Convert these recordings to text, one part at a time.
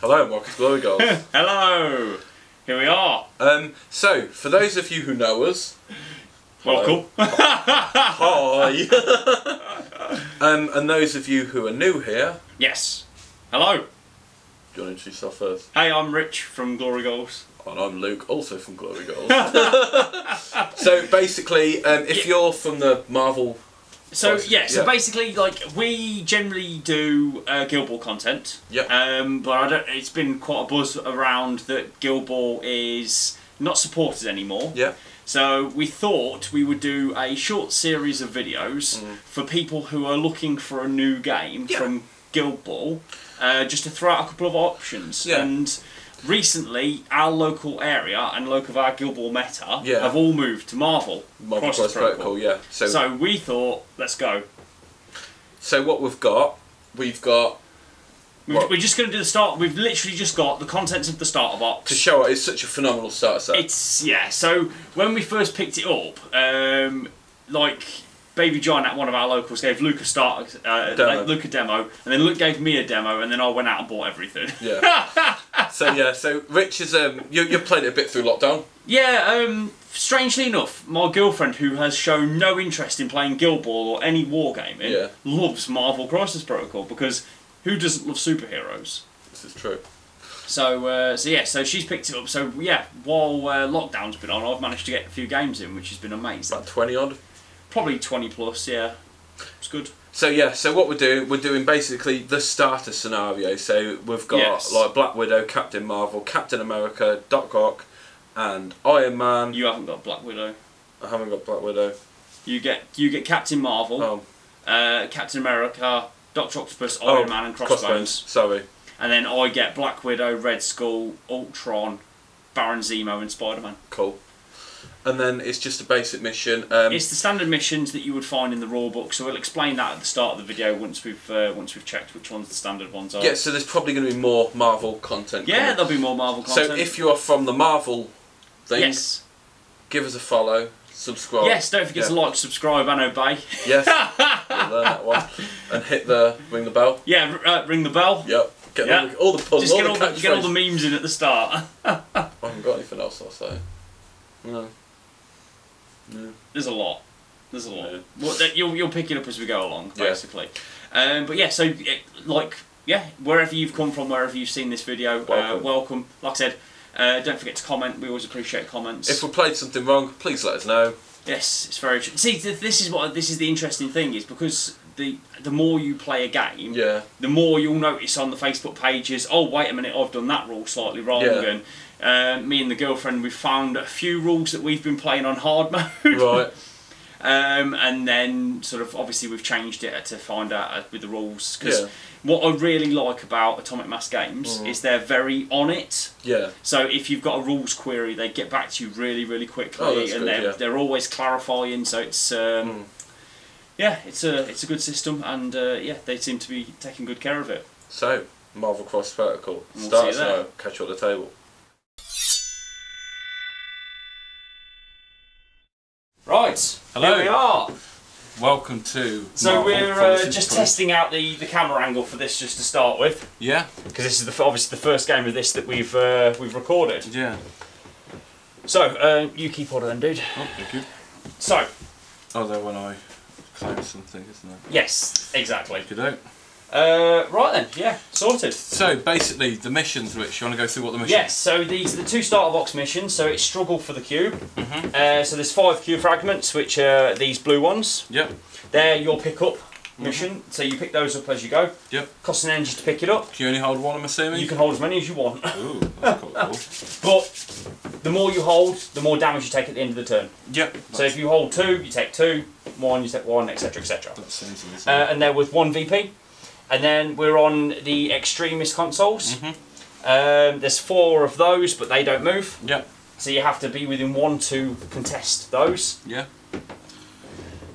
Hello and welcome to Glory Goals. Hello! Here we are. So, for those of you who know us... Welcome. Hi! And those of you who are new here... Yes. Hello. Do you want to introduce yourself first? Hey, I'm Rich from Glory Goals. And I'm Luke, also from Glory Goals. So basically, if you're from the Marvel... So basically, like, we generally do Guild Ball content. Yep. But it's been quite a buzz around that Guild Ball is not supported anymore. Yeah. So we thought we would do a short series of videos for people who are looking for a new game from Guild Ball, just to throw out a couple of options. Yeah. And recently, our local area and local of our Guild Ball meta have all moved to Marvel Cross Protocol. Yeah. So we thought, let's go. So what we're just going to do the start. We've literally just got the contents of the starter box to show it's such a phenomenal starter set. So when we first picked it up, like Baby John at one of our locals gave Luke a Luke a demo, and then Luke gave me a demo, and then I went out and bought everything. Yeah. So Rich is you played it a bit through lockdown. Yeah. Strangely enough, my girlfriend, who has shown no interest in playing Guild Ball or any wargaming, loves Marvel Crisis Protocol, because who doesn't love superheroes? This is true. So she's picked it up. So yeah, while lockdown's been on, I've managed to get a few games in, which has been amazing. About 20 odd. Probably 20 plus, yeah. It's good. So so what we're doing basically the starter scenario. So we've got like Black Widow, Captain Marvel, Captain America, Doc Ock, and Iron Man. You haven't got Black Widow. I haven't got Black Widow. You get Captain Marvel, Captain America, Dr. Octopus, Iron Man, and Crossbones. Sorry. And then I get Black Widow, Red Skull, Ultron, Baron Zemo, and Spider-Man. Cool. And then it's just a basic mission. It's the standard missions that you would find in the rule book. So we'll explain that at the start of the video once we've checked which ones the standard ones are. Yeah. So there's probably going to be more Marvel content. Yeah, there'll be more Marvel content. So if you are from the Marvel thing, give us a follow, subscribe. Yes, don't forget to like, subscribe, and obey. Yes, we'll learn that one. And ring the bell. Yeah, ring the bell. Yep. Get all the puzzles. Just get all the memes in at the start. I haven't got anything else I'll say. No. There's a lot. There's a lot. Yeah. Well, you'll pick it up as we go along, basically. But yeah, so wherever you've come from, wherever you've seen this video, welcome. Like I said, don't forget to comment. We always appreciate comments. If we played something wrong, please let us know. Yes, it's very true. See, this is the interesting thing, is because the more you play a game, the more you'll notice on the Facebook pages, oh wait a minute, I've done that rule slightly wrong, and me and the girlfriend, we've found a few rules that we've been playing on hard mode. Right. And then sort of obviously we've changed it to find out with the rules, because what I really like about Atomic Mass Games is they're very on it. Yeah. So if you've got a rules query, they get back to you really, really quickly, and they're always clarifying. So it's it's a good system, and they seem to be taking good care of it. So Marvel Cross Protocol, start us now, catch you at the table. Right, hello. Here we are. Welcome to. So we're just testing out the camera angle for this, just to start with. Yeah. Because this is obviously the first game of this that we've recorded. Yeah. So you keep order then, dude. Oh, thank you. So. Oh, there when I claim something, isn't it? Yes, exactly. You don't. Right then, yeah, sorted. So basically, the missions, Rich, you want to go through what the missions? Yes, so these are the two starter box missions. So it's Struggle for the Cube. So there's 5 cube fragments, which are these blue ones. Yep. They're your pick up mission, so you pick those up as you go. Yep. Costs an energy to pick it up. Can you only hold one, I'm assuming? You can hold as many as you want. Ooh, that's quite cool. But the more you hold, the more damage you take at the end of the turn. Yep. So if you hold 2, you take 2, 1, you take 1, etc, etc. That's sensible. And they're with 1 VP. And then we're on the Extremist consoles. There's 4 of those, but they don't move. Yep. So you have to be within 1 to contest those. Yeah.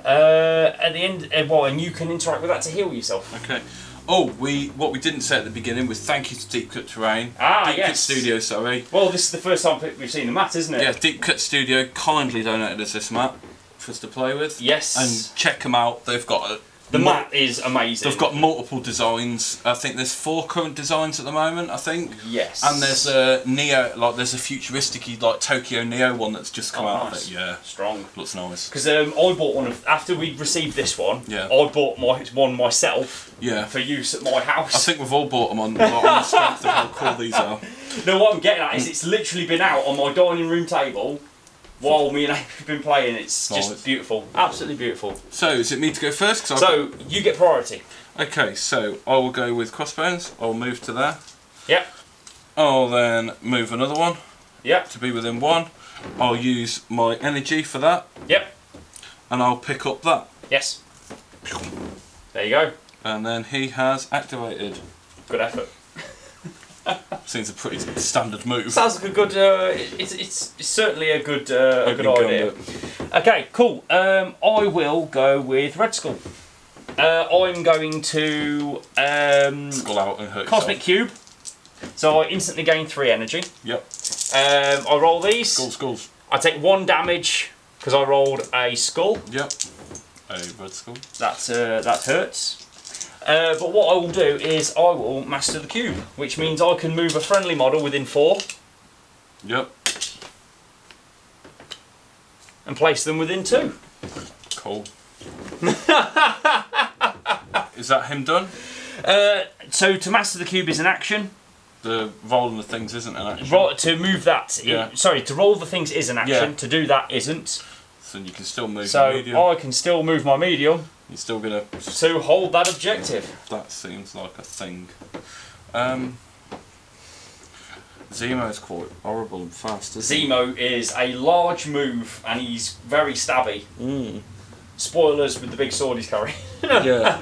At the end, and you can interact with that to heal yourself. Okay. Oh, what we didn't say at the beginning was thank you to Deep Cut Terrain. Ah, Deep Cut Studio, sorry. Well, this is the first time we've seen the mat, isn't it? Yeah, Deep Cut Studio kindly donated us this mat for us to play with. Yes. And check them out. They've got The mat is amazing. They've got multiple designs. I think there's 4 current designs at the moment. I think. Yes. And there's a Neo, like there's a futuristic-y, like Tokyo Neo one that's just come out. Nice. Of it. Yeah. Strong. Looks nice. Because I bought one after we received this one. Yeah. I bought one myself. Yeah. For use at my house. I think we've all bought them on the strength of how cool these are. No, what I'm getting at is it's literally been out on my dining room table. While me and Amy have been playing, it's just beautiful. Absolutely beautiful. So, is it me to go first? So, you get priority. Okay, so I will go with crossbones. I'll move to there. Yep. I'll then move another one. Yep. To be within 1. I'll use my energy for that. Yep. And I'll pick up that. Yes. There you go. And then he has activated. Good effort. Seems a pretty standard move. Sounds like a good. It's certainly a good idea. Okay, cool. I will go with Red Skull. I'm going to Skull out and hurt Cosmic yourself. Cube. So I instantly gain 3 energy. Yep. I roll these. Skulls. I take 1 damage because I rolled a skull. Yep. A red skull. That hurts. But what I will do is I will master the cube, which means I can move a friendly model within 4. Yep. And place them within 2. Cool. Is that him done? So to master the cube is an action. The rolling the things isn't an action. To move that, yeah. Sorry, to roll the things is an action. Yeah. To do that isn't. So you can still move your medium. So I can still move my medium. You're still gonna... To hold that objective. That seems like a thing. Zemo is quite horrible and fast, isn't he? Zemo is a large move and he's very stabby. Spoilers with the big sword he's carrying. Yeah.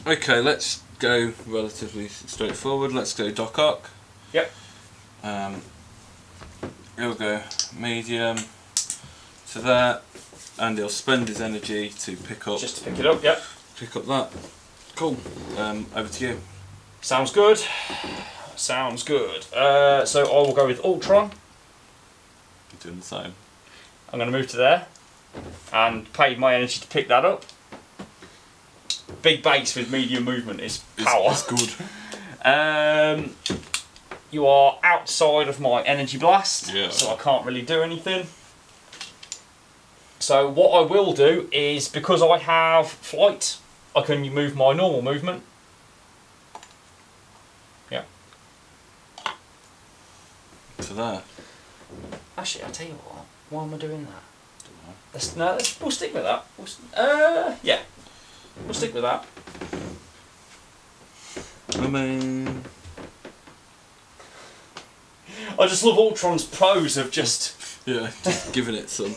Okay, let's go relatively straightforward. Let's go Doc Ock. Yep. He'll go medium to that, and he'll spend his energy to pick up. Just to pick it up, yep. Pick up that. Cool. Over to you. Sounds good. Sounds good. So I will go with Ultron. You're doing the same. I'm going to move to there and pay my energy to pick that up. Big base with medium movement is power. It's good. You are outside of my energy blast, yeah. So I can't really do anything. So what I will do is, because I have flight, I can move my normal movement. Yeah. To there. Actually, I'll tell you what. Why am I doing that? We'll stick with that. Yeah. We'll stick with that. I mean... I just love Ultron's pose of just... Yeah, just giving it some.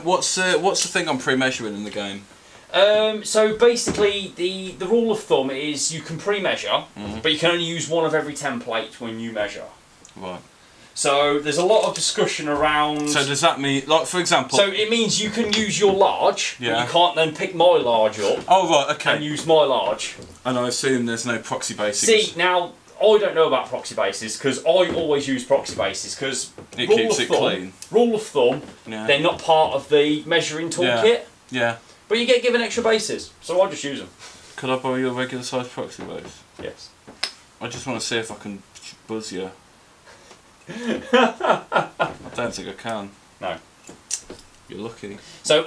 What's the thing I'm pre-measuring in the game? So basically, the rule of thumb is you can pre-measure, but you can only use one of every template when you measure. Right. So there's a lot of discussion around... So does that mean, like for example... So it means you can use your large, but you can't then pick my large up. Oh right, okay. And use my large. And I assume there's no proxy bases. See, now, I don't know about proxy bases, because I always use proxy bases, because... It keeps it clean. Rule of thumb, they're not part of the measuring toolkit. Yeah. But you get given extra bases, so I just use them. Could I borrow your regular size proxy base? Yes. I just want to see if I can buzz you. I don't think I can. No. You're lucky. So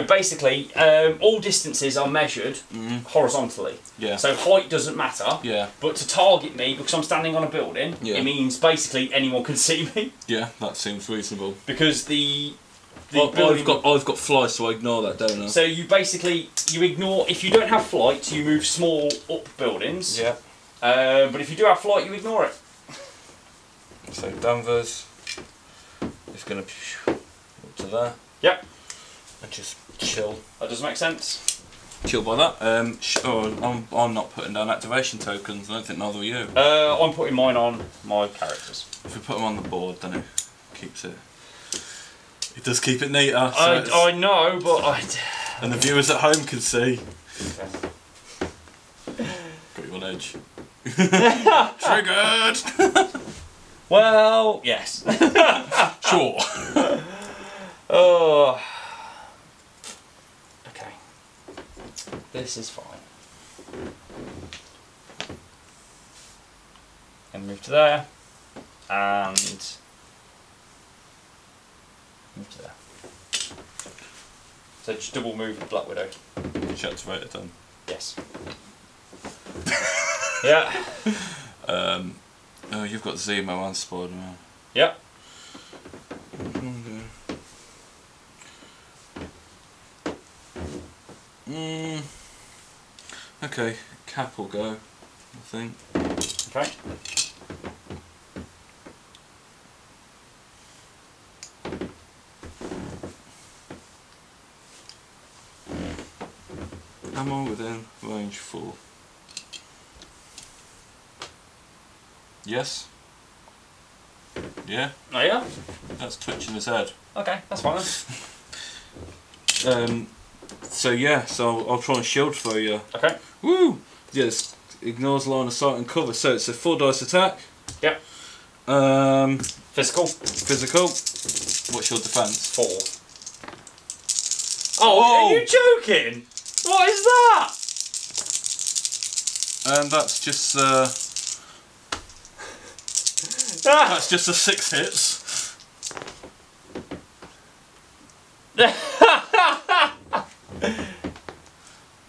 basically, all distances are measured horizontally. Yeah. So height doesn't matter. Yeah. But to target me, because I'm standing on a building, it means basically anyone can see me. Yeah, that seems reasonable. Because I've got fly, so I ignore that, don't I? So you ignore, if you don't have flight, you move small up buildings. Yeah. But if you do have flight, you ignore it. So Danvers is going to up to there. Yep. And just chill. That does make sense. Chill by that. I'm not putting down activation tokens. I don't think neither are you. I'm putting mine on my characters. If we put them on the board, then it keeps it. It does keep it neater. So I know, but and the viewers at home can see. Got you on edge. Triggered. Well, yes. Sure. Oh. Okay. This is fine. And move to there. And move to there. So just double move with Black Widow. Activated then. Yes. Yeah. Oh, you've got Zemo and Spider-Man. Yep. Okay, Cap will go, I think. Okay. Am I within range 4? Yes? Yeah? Oh yeah? That's twitching his head. Okay, that's fine then. So yeah, so I'll try and shield throw you. Okay. Woo! Yes, ignores line of sight and cover. So it's a 4 dice attack. Yep. Physical. What's your defence? 4. Oh, are you joking? What is that? And that's just that's just a 6 hits.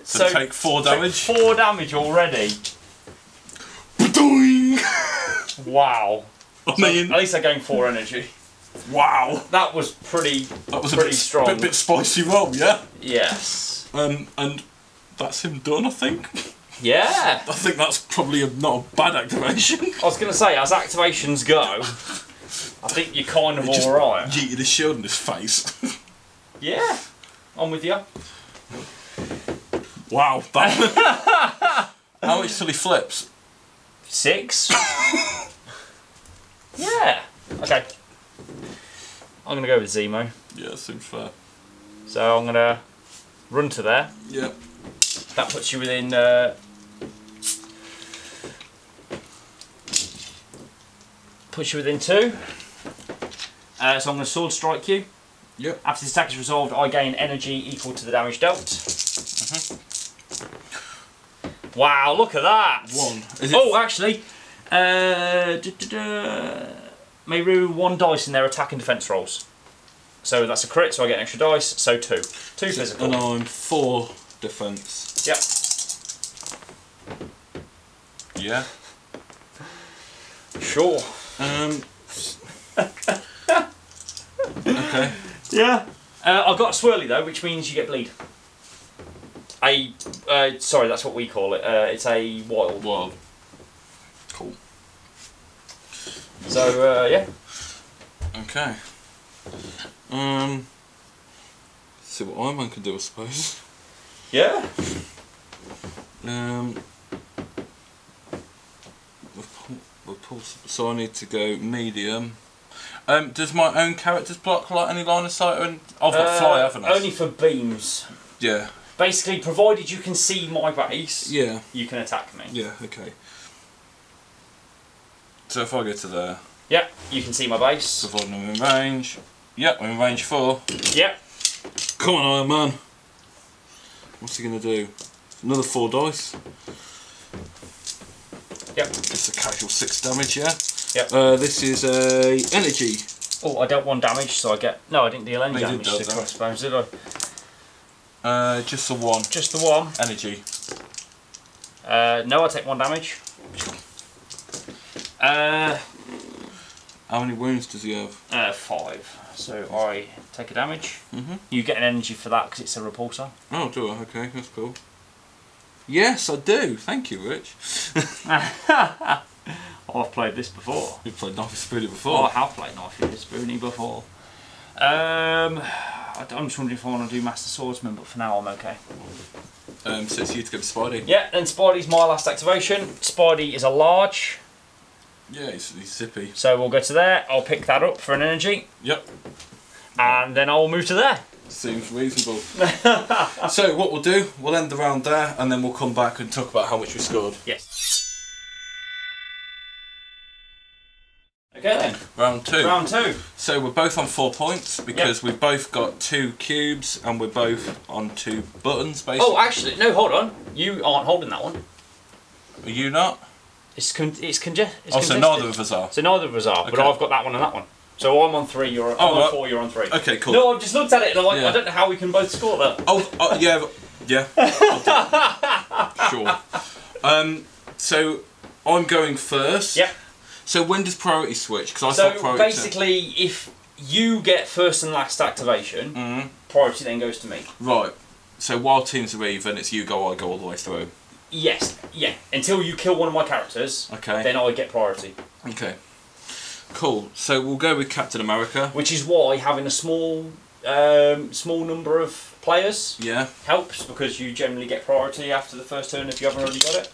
So take 4 damage. Take 4 damage already. Wow. I mean, at least I gained 4 energy. Wow. That was pretty. That was pretty strong. A bit spicy roll, yeah. Yes. And that's him done, I think. Yeah. I think that's probably not a bad activation. I was going to say, as activations go, I think you're kind of alright. Yeeted his shield in his face. Yeah. I'm with you. Wow. How much till he flips? 6. Yeah. Okay. I'm going to go with Zemo. Yeah, seems fair. So I'm going to run to there. Yep. That puts you within... puts you within 2. So I'm going to sword strike you. Yep. After this attack is resolved, I gain energy equal to the damage dealt. Wow, look at that! 1. Oh, actually, may rue 1 dice in their attack and defence rolls. So that's a crit, so I get an extra dice, so 2. 2 physical. And I'm 4 defence. Yep. Yeah. Sure. Okay. Yeah. I've got a swirly though, which means you get bleed. Sorry, that's what we call it. It's a wild. Wild. Cool. So yeah. Okay. See what Iron Man can do, I suppose. Yeah. So I need to go medium. Does my own characters block like any line of sight? I've got fly, haven't I? Only for beams. Yeah. Basically, provided you can see my base, yeah, you can attack me. Yeah, okay. So if I go to there... Yeah, you can see my base. Provided I'm in range. Yep, I'm in range 4. Yep. Come on, Iron Man. What's he going to do? Another 4 dice. Yep. It's a casual 6 damage, yeah? Yep. This is a energy. Oh, I dealt 1 damage, so I get... No, I didn't deal any damage to crossbones, did I? Just the 1. Just the 1. Energy. No, I take 1 damage. How many wounds does he have? 5. So I take a damage. You get an energy for that because it's a repulsor. Oh, do I? Okay, that's cool. Yes, I do. Thank you, Rich. I've played this before. You've played Knife Spoony before. Oh, I have played Knife Spoony before. I'm just wondering if I want to do Master Swordsman, but for now I'm okay. So it's you to go to Spidey. Yeah, and Spidey's my last activation. Spidey is a large. Yeah, he's zippy. So we'll go to there. I'll pick that up for an energy. Yep. And then I'll move to there. Seems reasonable. So what we'll do, we'll end the round there, and then we'll come back and talk about how much we scored. Yes. Okay then. Round 2. Round 2. So we're both on 4 points because we've both got 2 cubes and we're both on 2 buttons, basically. Oh, actually, no, hold on. You aren't holding that one. Are you not? It's congested. So neither of us are. So neither of us are, but I've got that one and that one. So I'm on 3, you're on 4, you're on 3. Okay, cool. No, I've just looked at it and I'm like, I don't know how we can both score that. Yeah. Sure. So I'm going first. Yep. So when does priority switch? Because I thought priority. Basically, if you get first and last activation, priority then goes to me. Right. So while teams are even, it's you go, I go all the way through. Yes. Yeah. Until you kill one of my characters. Okay. Then I get priority. Okay. Cool. So we'll go with Captain America. Which is why having a small number of players helps, because you generally get priority after the first turn if you haven't already got it.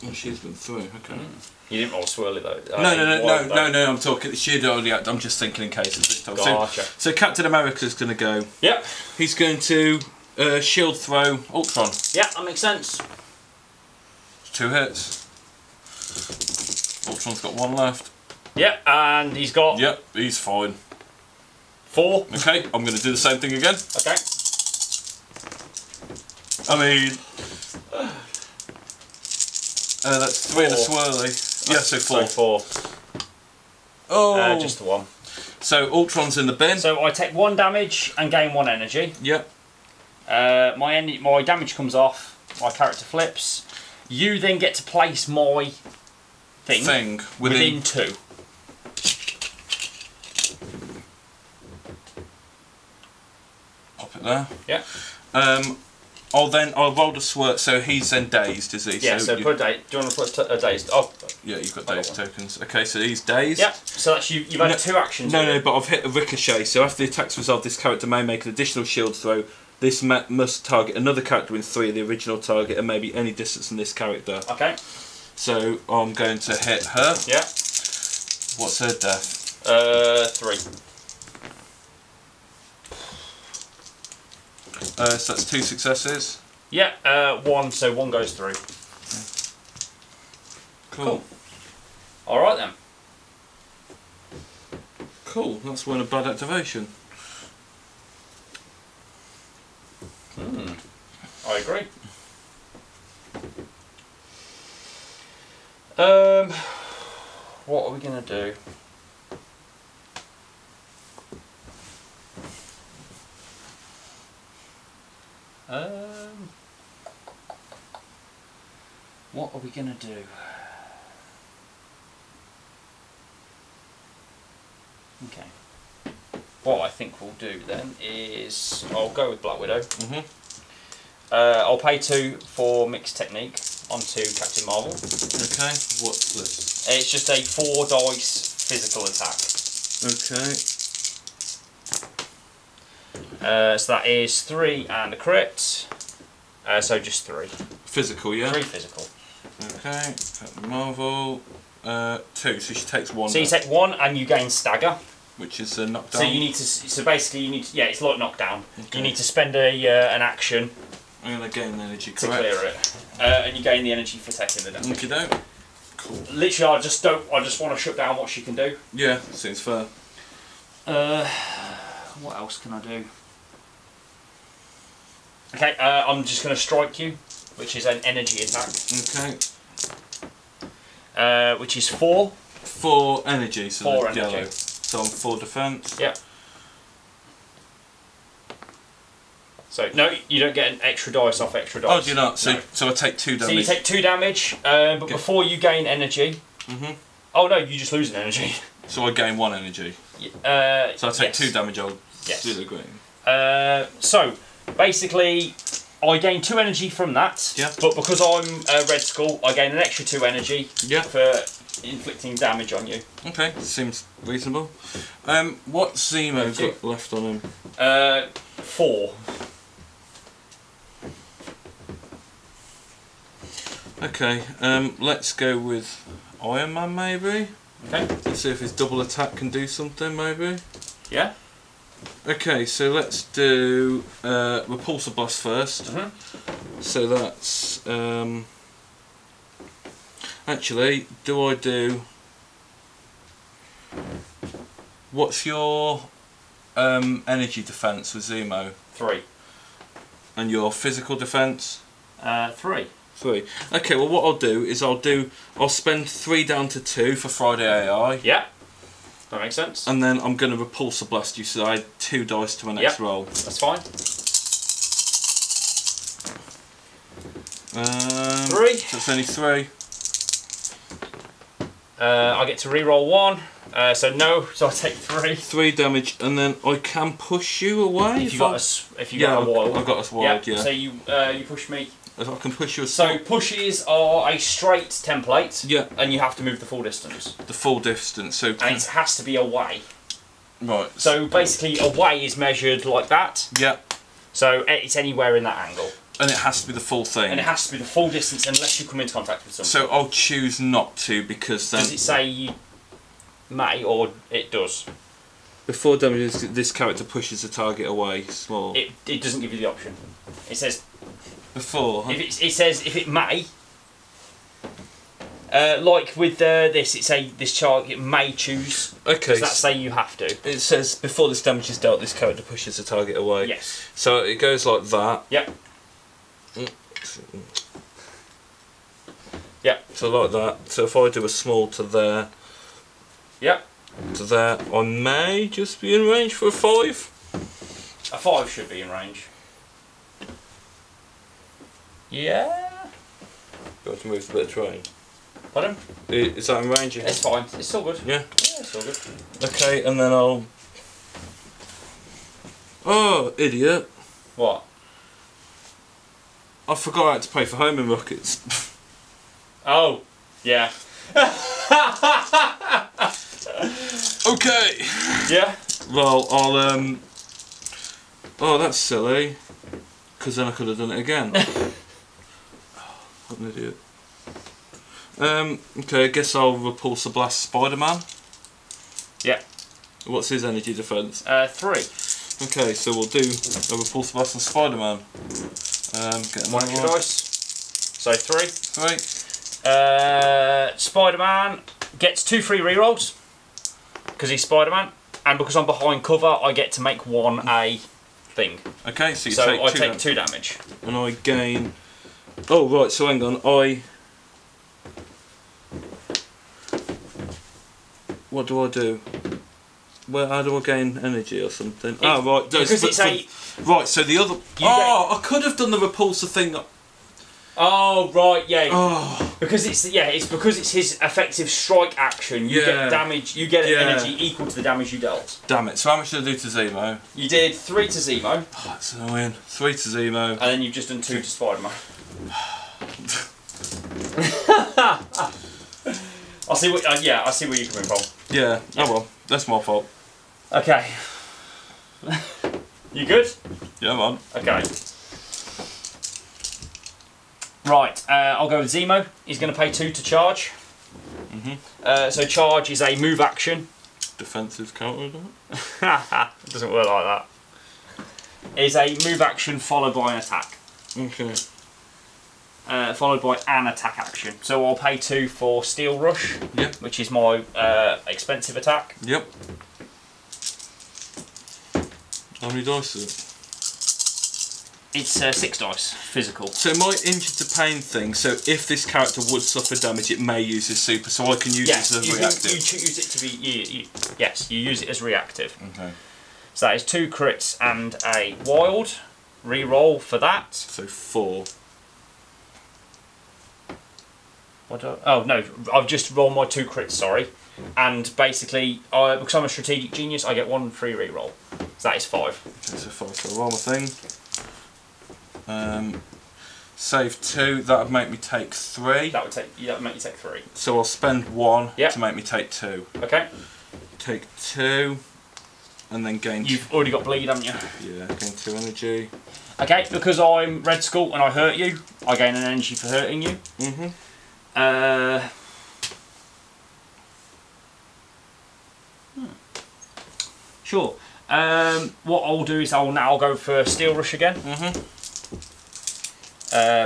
Oh, she's been through. Okay. You didn't roll swirly though. No. I'm talking. She'd already. I'm just thinking in case of this time. Gotcha. So Captain America's going to go. Yep. He's going to shield throw Ultron. Yeah, that makes sense. 2 hits. Ultron's got 1 left. Yep, and he's got. Yep, he's fine. 4. Okay, I'm going to do the same thing again. Okay. I mean, that's 3 and a swirly. Yeah, so 4. 4. Oh. Just the 1. So Ultron's in the bin. So I take 1 damage and gain 1 energy. Yep. My damage comes off. My character flips. You then get to place my thing within 2. Pop it there. Yeah. I'll roll the swirl. So he's then dazed, is he? Yeah. So put a dazed. Do you want to put a dazed? Oh. Yeah, you've got dazed tokens. Okay, so he's dazed. Yeah. So that's you've had 2 actions. No, but I've hit a ricochet. So after the attack's resolved, this character may make an additional shield throw. This must target another character in 3 of the original target, and maybe any distance from this character. Okay. So I'm going to hit her. Yeah. What's her death? 3. So that's 2 successes. Yeah. 1. So 1 goes through. Cool. All right then. Cool. That's one a bad activation. I agree. What are we gonna do? What are we gonna do? Okay. What I think we'll do then is I'll go with Black Widow. I'll pay 2 for mixed technique onto Captain Marvel. Okay. What's this? It's just a 4 dice physical attack. Okay. So that is 3 and a crit. So just 3. Physical, yeah. 3 physical. Okay. Captain Marvel. 2. So she takes 1. So you take 1 and you gain stagger. Which is a knockdown. So you need to. So basically, you need to. Yeah, it's like knockdown. Okay. You need to spend an action. I'm gonna gain energy, correct? To clear it, and you gain the energy for taking the damage. Okey-doke. Cool. Literally, I just want to shut down what she can do. Yeah, seems fair. What else can I do? Okay, I'm just going to strike you, which is an energy attack. Okay. Which is 4. 4 energy, so 4 energy. Yellow. So I'm 4 defense. Yep. So no, you don't get an extra dice off extra dice. Oh, do you not? So no. So I take 2 damage. So you take 2 damage, but before you gain energy. Oh no, you just lose an energy. So I gain 1 energy. So I take 2 damage. I'll do the green. So basically, I gain 2 energy from that. Yeah. But because I'm Red Skull, I gain an extra 2 energy. Yeah. For inflicting damage on you. Okay, seems reasonable. What's Zemo got left on him? 4. Okay, let's go with Iron Man maybe? Okay. Let's see if his double attack can do something maybe. Yeah. Okay, so let's do Repulsor Blast first. So that's... actually, do I do... What's your energy defense with Zemo? 3. And your physical defense? 3. 3. Okay, well what I'll do is I'll spend 3 down to 2 for Friday AI. Yeah. That makes sense. And then I'm going to repulsor blast you, so I add 2 dice to my next roll. That's fine. 3. 3. So it's only 3. I get to re-roll 1. So no, so I take 3. 3 damage, and then I can push you away. If you got a wild. I've got a wild. Yeah. So you push me. I can push you. So pushes are a straight template. Yeah. And you have to move the full distance. The full distance. So. And it has to be away. Right. So basically, away is measured like that. Yeah. So it's anywhere in that angle. And it has to be the full thing. And it has to be the full distance unless you come into contact with something. So I'll choose not to because then. Does it say you may or it does? Before damage, this character pushes the target away small. It doesn't give you the option. It says. Before. If it says if it may. Like with this, this target may choose. Okay. Does that say you have to? It says before this damage is dealt, this character pushes the target away. Yes. So it goes like that. Yep. Yep. So like that. So if I do a small to there. Yep. To there, I may just be in range for a 5. A 5 should be in range. Yeah. Got to move a bit of terrain. Pardon? Is that in range? It's fine. It's still good. Yeah. Yeah, it's still good. Okay, and then I'll. Oh, idiot! What? I forgot I had to pay for homing rockets. Oh, yeah. Okay. Yeah. Well, I'll Oh, that's silly. Because then I could have done it again. What an idiot. Okay, I guess I'll repulsor blast Spider-Man. Yeah. What's his energy defense? 3. Okay, so we'll do a repulsor blast on Spider-Man. Get 1 extra dice. So 3. 3. Spider-Man gets 2 free rerolls because he's Spider-Man, and because I'm behind cover, I get to make 1 a thing. Okay, so I take 2 damage. And I gain. Oh right, so hang on. What do I do? Well, how do I gain energy or something? Right. Because it's right, so the other. I could have done the repulsor thing. Oh right, yeah. Oh. Because it's his effective strike action. You get damage. You get energy equal to the damage you dealt. Damn it! So how much did I do to Zemo? You did 3 to Zemo. Oh, that's annoying. 3 to Zemo. And then you've just done 2 to Spider-Man. I see what. I see where you're coming from. Yeah. Oh well, that's my fault. Okay. You good? Yeah, man. Okay. Right, I'll go with Zemo. He's going to pay 2 to charge. So charge is a move action. Defensive counter, It doesn't work like that. Is a move action followed by an attack. Okay. Followed by an attack action. So I'll pay 2 for Steel Rush, which is my expensive attack. Yep. How many dice is it? It's 6 dice, physical. So my injured to pain thing, so if this character would suffer damage, it may use his super, so I can use it as reactive. You use it to be... yes, you use it as reactive. Okay. So that is 2 crits and a wild. Reroll for that. So 4. Oh no, I've just rolled my 2 crits, sorry. And basically, because I'm a strategic genius, I get 1 free reroll. So that is 5. Okay, so 5, so roll my thing. Save 2, that would make me take 3. That would make you take 3. So I'll spend 1 to make me take 2. Okay. Take 2, and then gain. You've already got bleed, haven't you? Yeah, gain 2 energy. Okay, because I'm Red Skull and I hurt you, I gain an energy for hurting you. Sure. What I'll do is I'll now go for Steel Rush again.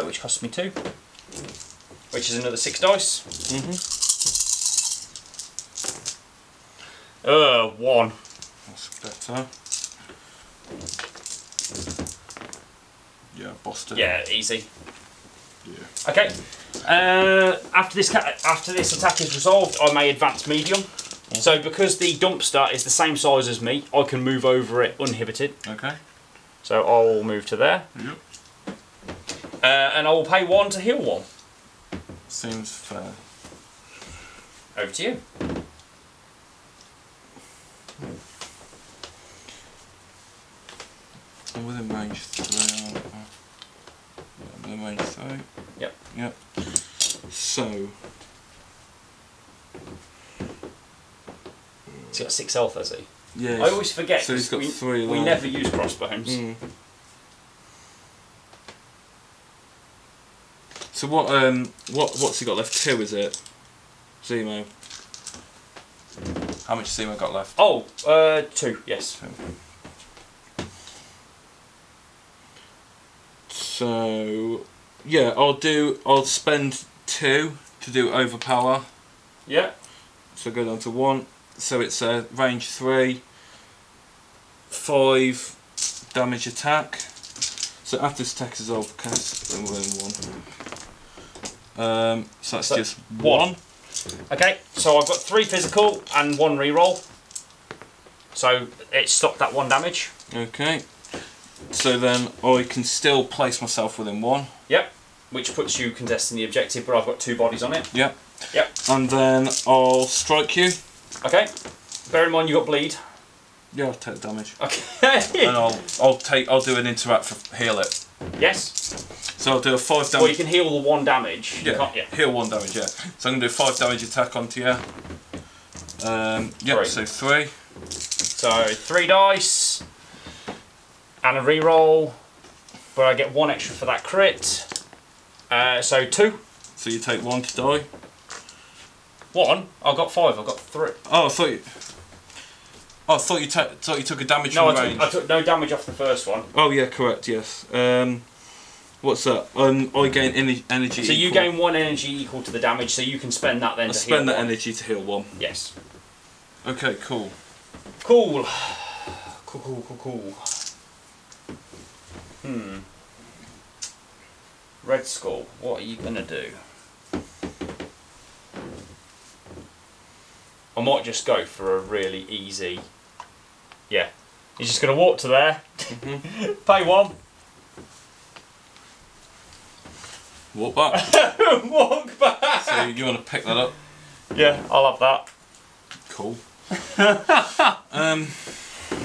Which costs me 2. Which is another 6 dice. 1. That's better. Yeah, Boston. Yeah, easy. Yeah. Okay. After this attack is resolved, I may advance medium. So because the dumpster is the same size as me, I can move over it uninhibited. Okay. So I'll move to there. Yep. And I will pay 1 to heal 1. Seems fair. Over to you. I'm within range 3. I'm within range 3. Yep. Yep. So. He's got 6 health, has he? Yeah. I always forget. So he's got 3. We never use crossbones. Mm. So what's he got left? 2, is it? Zemo. How much Zemo got left? Oh, 2. Yes. 2. So yeah, I'll spend 2 to do overpower. Yeah. So go down to 1. So it's a range 3, 5 damage attack. So after this attack is over, cast and within 1. So that's just 1. Okay, so I've got 3 physical and 1 reroll. So it stopped that 1 damage. Okay. So then I can still place myself within 1. Yep. Which puts you contesting the objective, but I've got 2 bodies on it. Yep. Yep. And then I'll strike you. Okay. Bear in mind you got bleed. Yeah, I'll take damage. Okay. And I'll do an interact for heal it. Yes. So I'll do a 5 damage. Well, you can heal the 1 damage. Yeah. You can't, yeah. Heal 1 damage. Yeah. So I'm gonna do a 5 damage attack onto you. Yep. 3. So 3. So 3 dice and a reroll, but I get 1 extra for that crit. So 2. So you take 1 to die. 1. I've got 5. I've got 3. Oh, I thought you took a damage from range. I took no damage off the first one. Oh yeah, correct. Yes. What's that? I gain energy. So you gain 1 energy equal to the damage, so you can spend that then to heal 1. Spend that energy to heal 1. Yes. Okay, cool. Cool. Cool. Red Skull, what are you gonna do? I might just go for a really easy. Yeah. He's just gonna walk to there. Pay 1. Walk back. Walk back. So you want to pick that up? Yeah, I'll have that. Cool.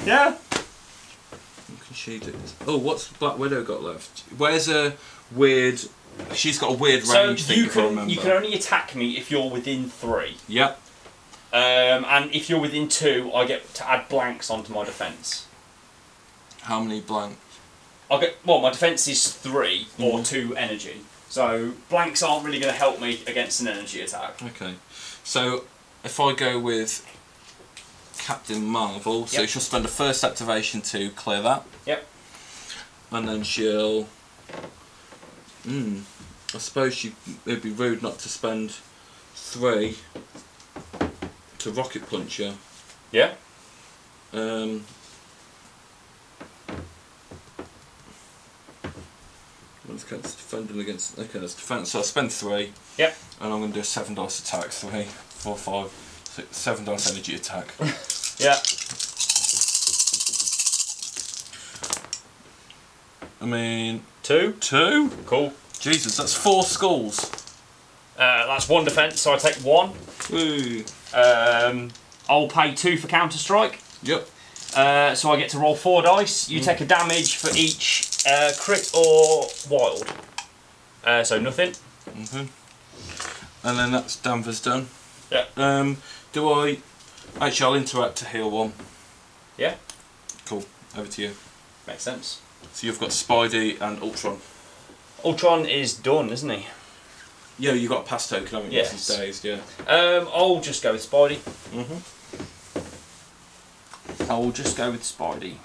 Yeah. What can she do? Oh, what's Black Widow got left? Where's a weird? She's got a weird range thing. You can only attack me if you're within 3. Yep. And if you're within 2, I get to add blanks onto my defence. How many blanks? My defence is 3 or 2 energy. So blanks aren't really going to help me against an energy attack. Okay. So if I go with Captain Marvel, so she'll spend a first activation to clear that. Yep. And then she'll. I suppose it'd be rude not to spend 3 to rocket punch you. Yeah. It's defending against. Okay, that's defense. So I spend 3. Yep. And I'm going to do a 7 dice attack. 3, 4, 5, 6, 7 dice energy attack. Yeah. I mean. 2. 2? Cool. Jesus, that's 4 skulls. That's 1 defence, so I take 1. Ooh. I'll pay 2 for counter strike. Yep. So I get to roll 4 dice. You take a damage for each crit or wild. So nothing. And then that's Danvers done. Yeah. Do I? Actually, I'll interact to heal 1. Yeah. Cool. Over to you. Makes sense. So you've got Spidey and Ultron. Ultron is done, isn't he? Yeah, you got a pass token, haven't you? Yes. He's dazed, yeah. I'll just go with Spidey. I'll just go with Spidey.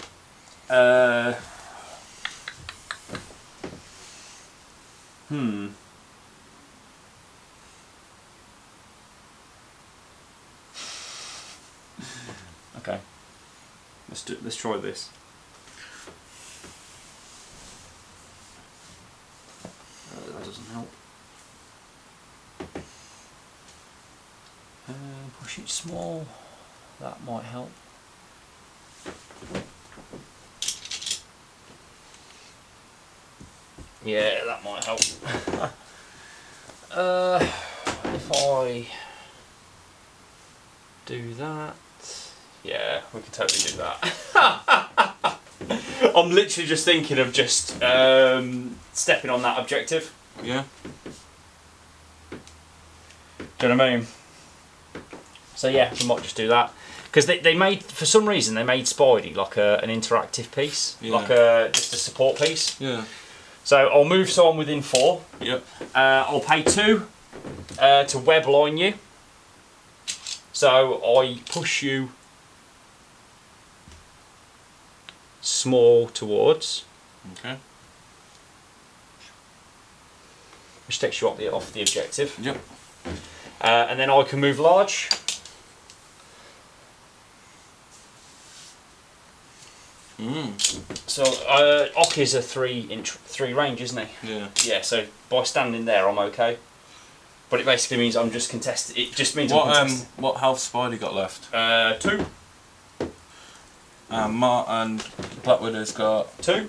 Okay. Let's try this. That doesn't help. Push it small. That might help. Yeah, that might help. If I do that, yeah, we can totally do that. I'm literally just thinking of just stepping on that objective. Yeah. Do you know what I mean? So yeah, we might just do that. Because they made, for some reason, they made Spidey like an interactive piece, like just a support piece. Yeah. So I'll move someone within 4. Yep. I'll pay 2 to web line you. So I push you small towards. Okay. Which takes you off the objective. Yep. And then I can move large. So Ock is a 3 range, isn't he? Yeah. Yeah. So by standing there, I'm okay. But it basically means I'm just contested. It just means I'm contested. What health Spidey got left? 2. And Black Widow's got 2.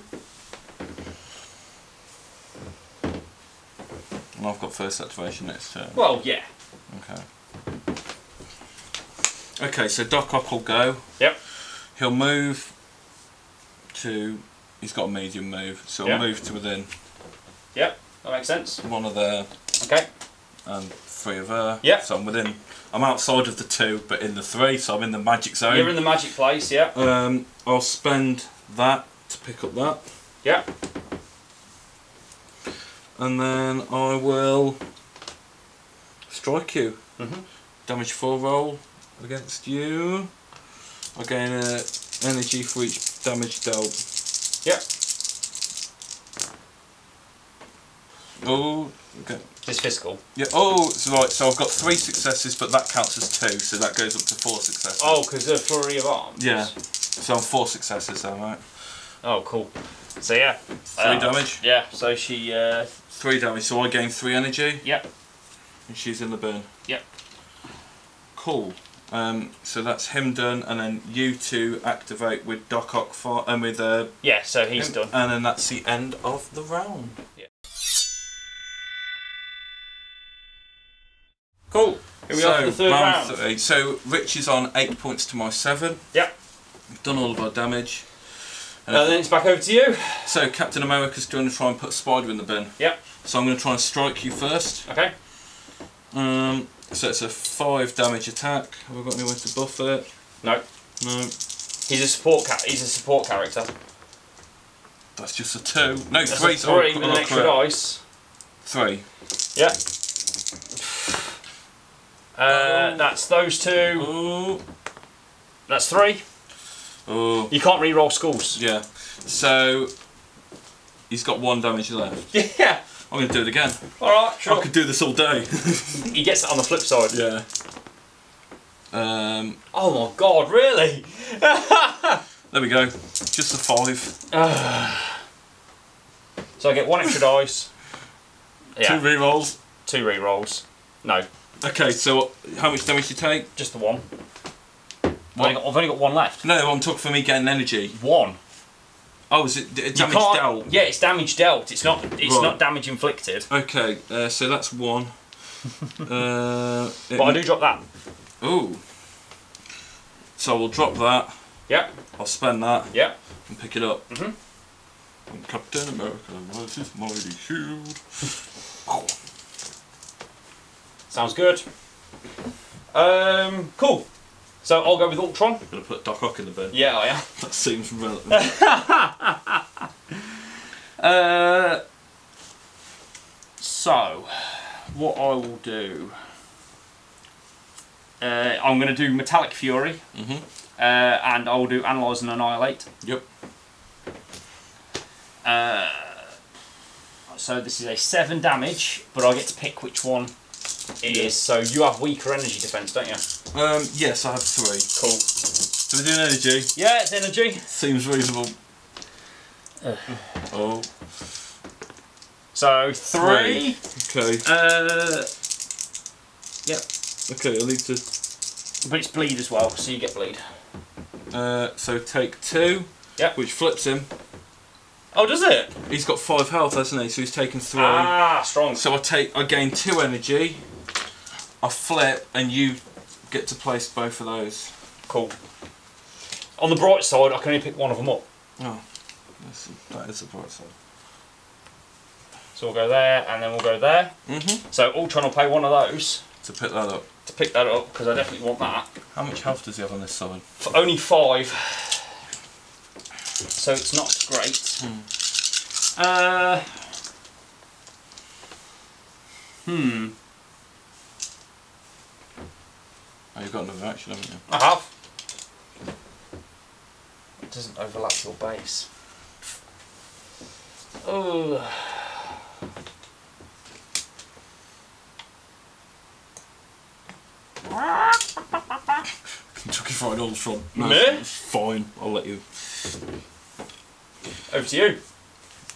And I've got first activation next turn. Well, yeah. Okay. Okay, so Doc Ock will go. Yep. He'll move to. He's got a medium move, so he'll move to within. Yep, that makes sense. 1 of there. Okay. And 3 of her. Yep. So I'm within. I'm outside of the 2, but in the 3, so I'm in the magic zone. You're in the magic place, yeah. I'll spend that to pick up that. Yep. And then I will strike you. Mm-hmm. Damage 4 roll against you. I gain energy for each damage dealt. Yep. Oh, okay. It's physical. Yeah. Oh, so right. So I've got 3 successes, but that counts as 2, so that goes up to 4 successes. Oh, because of flurry of arms. Yeah. So I'm 4 successes, though, right? Oh, cool. So yeah. 3 damage. Yeah. So she. 3 damage. So I gain 3 energy. Yep. And she's in the burn. Yep. Cool. So that's him done, and then you 2 activate with Doc Ock and with yeah. So he's done. And then that's the end of the round. Yeah. Cool. Here we are for the third round. 3. So Rich is on 8 points to my 7. Yep. We've done all of our damage. And then it's back over to you. So Captain America's going to try and put Spider in the bin. Yep. So I'm going to try and strike you first. Okay. So it's a 5 damage attack. Have I got anywhere to buff it? No. No. He's a support. He's a support character. That's just a 2. No, That's 3. a 3 with an extra dice. 3. Yeah. That's those 2. Oh. That's 3. Oh. You can't re-roll schools. Yeah. So he's got 1 damage left. Yeah. I'm going to do it again. Alright, sure. I could do this all day. He gets it on the flip side. Yeah. Oh my god, really? There we go. Just a 5. So I get 1 extra dice. Yeah. 2 rerolls. 2 re-rolls. No. Okay, so how much damage do you take? Just the 1. I've only got 1 left. No, I'm talking for me getting energy. 1. Oh, is it damage dealt? Yeah, it's damage dealt. It's not. It's not damage inflicted. Okay, so that's 1. But I do drop that. Ooh. So we'll drop that. Yep. I'll spend that. Yep. And pick it up. Mhm. And Captain America was his mighty shield. Sounds good. Cool. So I'll go with Ultron. I'm gonna put Doc Ock in the bin. Yeah, I am. That seems relevant. So, what I will do, I'm going to do Metallic Fury, and I will do Analyze and Annihilate. Yep. So this is a 7 damage, but I get to pick which one it is. So you have weaker energy defense, don't you? Yes, I have 3. Cool. So we're doing energy? Yeah, it's energy. Seems reasonable. Oh. So 3. Okay. Yep. Okay, I'll need to... But it's bleed as well, so you get bleed. So take 2. Yep. Which flips him. Oh, does it? He's got 5 health, hasn't he? So he's taken 3. Ah, strong. So I gain 2 energy. I flip, and you get to place both of those. Cool. On the bright side, I can only pick one of them up. Oh, that is the bright side. So we'll go there, and then we'll go there. Mm-hmm. So Ultron will pay one of those. To pick that up. To pick that up, because I definitely want that. How much health does he have on this side? For only 5. So it's not great. Oh, you've got another action, haven't you? I have. It doesn't overlap your base. Oh. Kentucky Fried Ultron. No, it's fine. I'll let you. Over to you.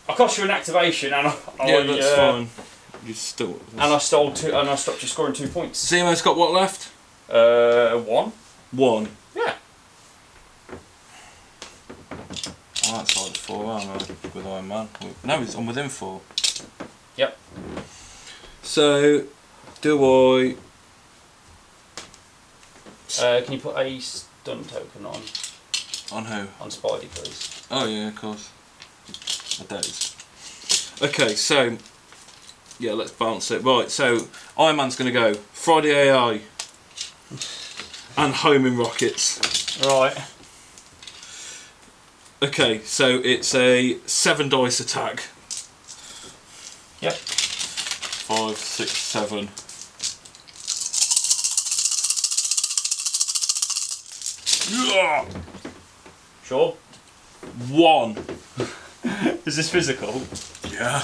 I cost you an activation, and that's fine. You still. And I stole 2, and I stopped you scoring 2 points. Zemo's got what left? 1. 1. Yeah. Oh, that's like 4, aren't I? With Iron Man. No, I'm within 4. Yep. So, do I? Can you put a stun token on? On who? On Spidey, please. Oh yeah, of course. A daze. Okay, so yeah, let's bounce it. Right, so Iron Man's gonna go Friday AI and homing rockets. Right. Okay, so it's a 7 dice attack. Yep. 5, 6, 7. Yeah. Sure. 1. Is this physical? Yeah.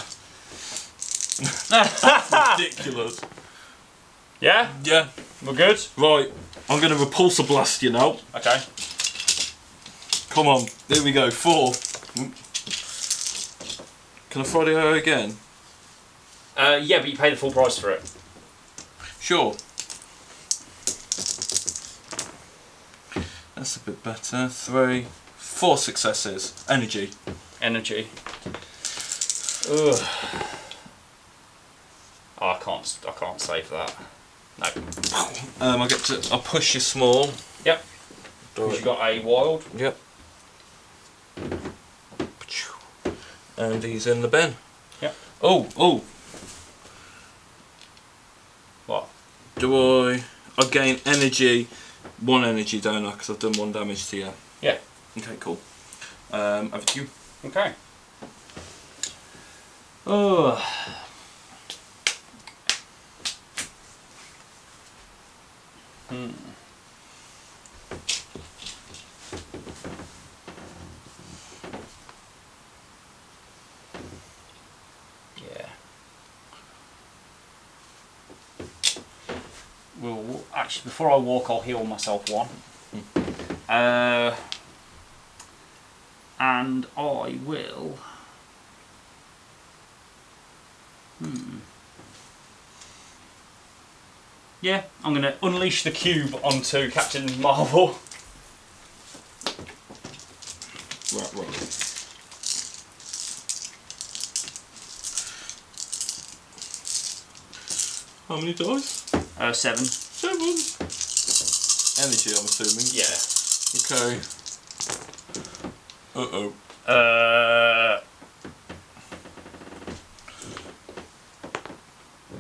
Ridiculous. Yeah? Yeah. We're good? Right, I'm going to repulsor blast you now. Okay. Come on, there we go, 4. Can I Friday AI again? Yeah, but you pay the full price for it. Sure. That's a bit better. 3, 4 successes. Energy. Energy. Ugh. Oh, I can't save that. No. I'll push you small. Yep. Because you got a wild. Yep. And he's in the bin. Yep. Oh. What? Do I gain energy? 1 energy, don't I? Because I've done 1 damage to you. Yeah. Okay, cool. Over to you. Okay. Oh. Yeah. Well, actually, before I walk, I'll heal myself 1. And I will. Yeah, I'm going to unleash the cube onto Captain Marvel. Right. How many dice? 7. 7. Energy, I'm assuming. Yeah. Okay. Uh-oh.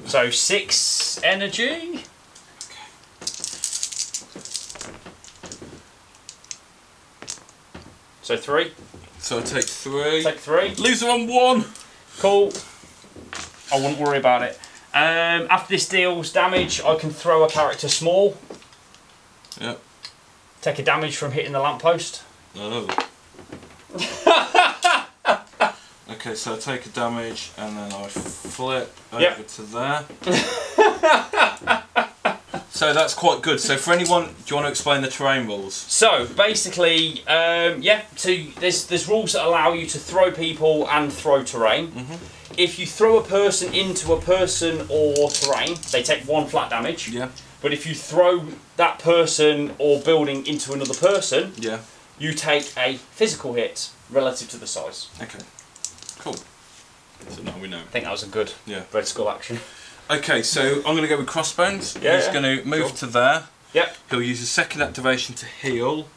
So 6 energy. So 3. So I take 3. Take 3. Loser on 1. Cool. I wouldn't worry about it. After this deals damage, I can throw a character small. Yep. Take a damage from hitting the lamppost. Oh. Okay, so I take a damage and then I flip over to there. So that's quite good. So for anyone, do you want to explain the terrain rules? So basically, yeah. So there's rules that allow you to throw people and throw terrain. If you throw a person into a person or terrain, they take 1 flat damage. Yeah. But if you throw that person or building into another person, yeah, you take a physical hit relative to the size. Okay. Cool. So now we know. I think that was a good Red Skull action. Okay, so I'm going to go with Crossbones. Yeah, He's going to move to there. Yep. He'll use his second activation to heal,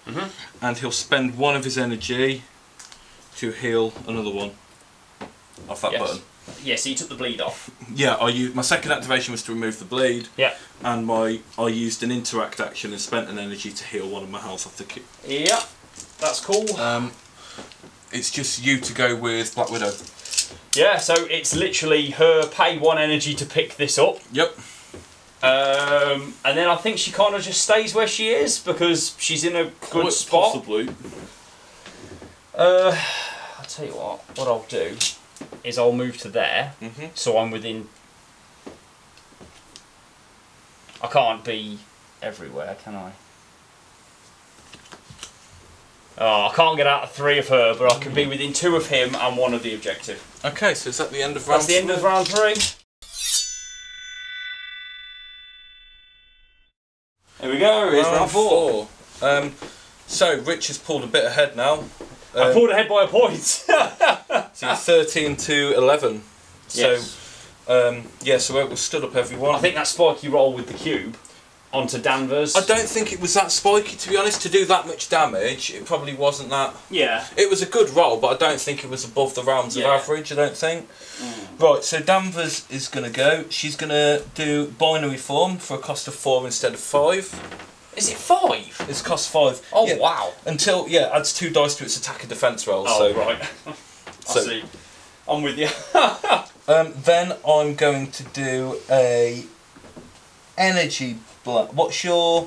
and he'll spend 1 of his energy to heal another one off that button. Yeah, so you took the bleed off. Yeah, my second activation was to remove the bleed. Yeah. And I used an interact action and spent an energy to heal 1 of my health off the cube. Yeah, that's cool. It's just you to go with Black Widow. Yeah, so it's literally her pay 1 energy to pick this up. Yep. And then I think she kind of just stays where she is because she's in a good spot. Possibly. I'll tell you what I'll do is I'll move to there, so I'm within... I can't be everywhere, can I? Oh, I can't get out of 3 of her, but I can be within 2 of him and 1 of the objective. Okay, so is that the end of round 3? That's the end of round 3. There we go, it's round 4. So, Rich has pulled a bit ahead now. I pulled ahead by a point. So you're 13 to 11. Yes. So, yeah, so we'll stood up everyone. I think that spiky roll with the cube onto Danvers. I don't think it was that spiky, to be honest. To do that much damage, it probably wasn't that. Yeah. It was a good roll, but I don't think it was above the rounds of average, I don't think. Right, so Danvers is going to go. She's going to do binary form for a cost of 4 instead of 5. Is it 5? It's cost 5. Oh, yeah. Wow. Until, adds 2 dice to its attack and defence roll. Oh, so. right. I see. I'm with you. Then I'm going to do a energy blast. What's your...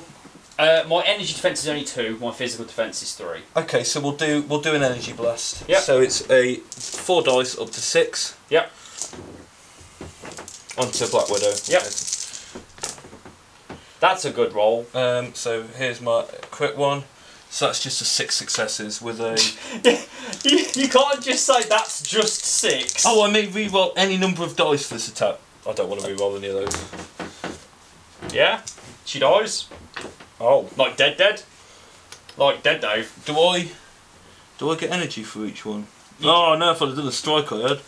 my energy defence is only 2, my physical defence is 3. Okay, so we'll do an energy blast. Yep. So it's a 4 dice up to 6. Yep. Onto Black Widow. Yep. That's a good roll. So here's my quick one. So that's just a 6 successes with a... you can't just say that's just 6. Oh, I may re-roll any number of dice for this attack. I don't want to re-roll any of those. Yeah? She dies? Oh. Like dead? Like dead Dave. Do I get energy for each one? Oh no, if I'd have done a strike I had.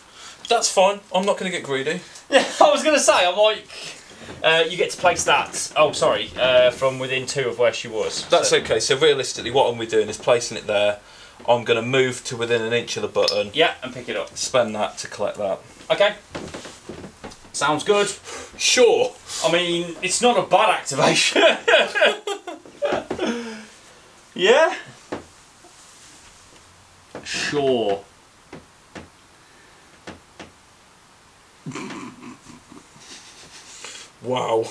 That's fine, I'm not going to get greedy. Yeah, I was going to say, I'm like... you get to place that, from within 2 of where she was. That's okay, so realistically what I'm doing is placing it there. I'm going to move to within an inch of the button. Yeah, and pick it up. Spend that to collect that. Okay. Sounds good. Sure. I mean, it's not a bad activation. Yeah? Sure. Wow.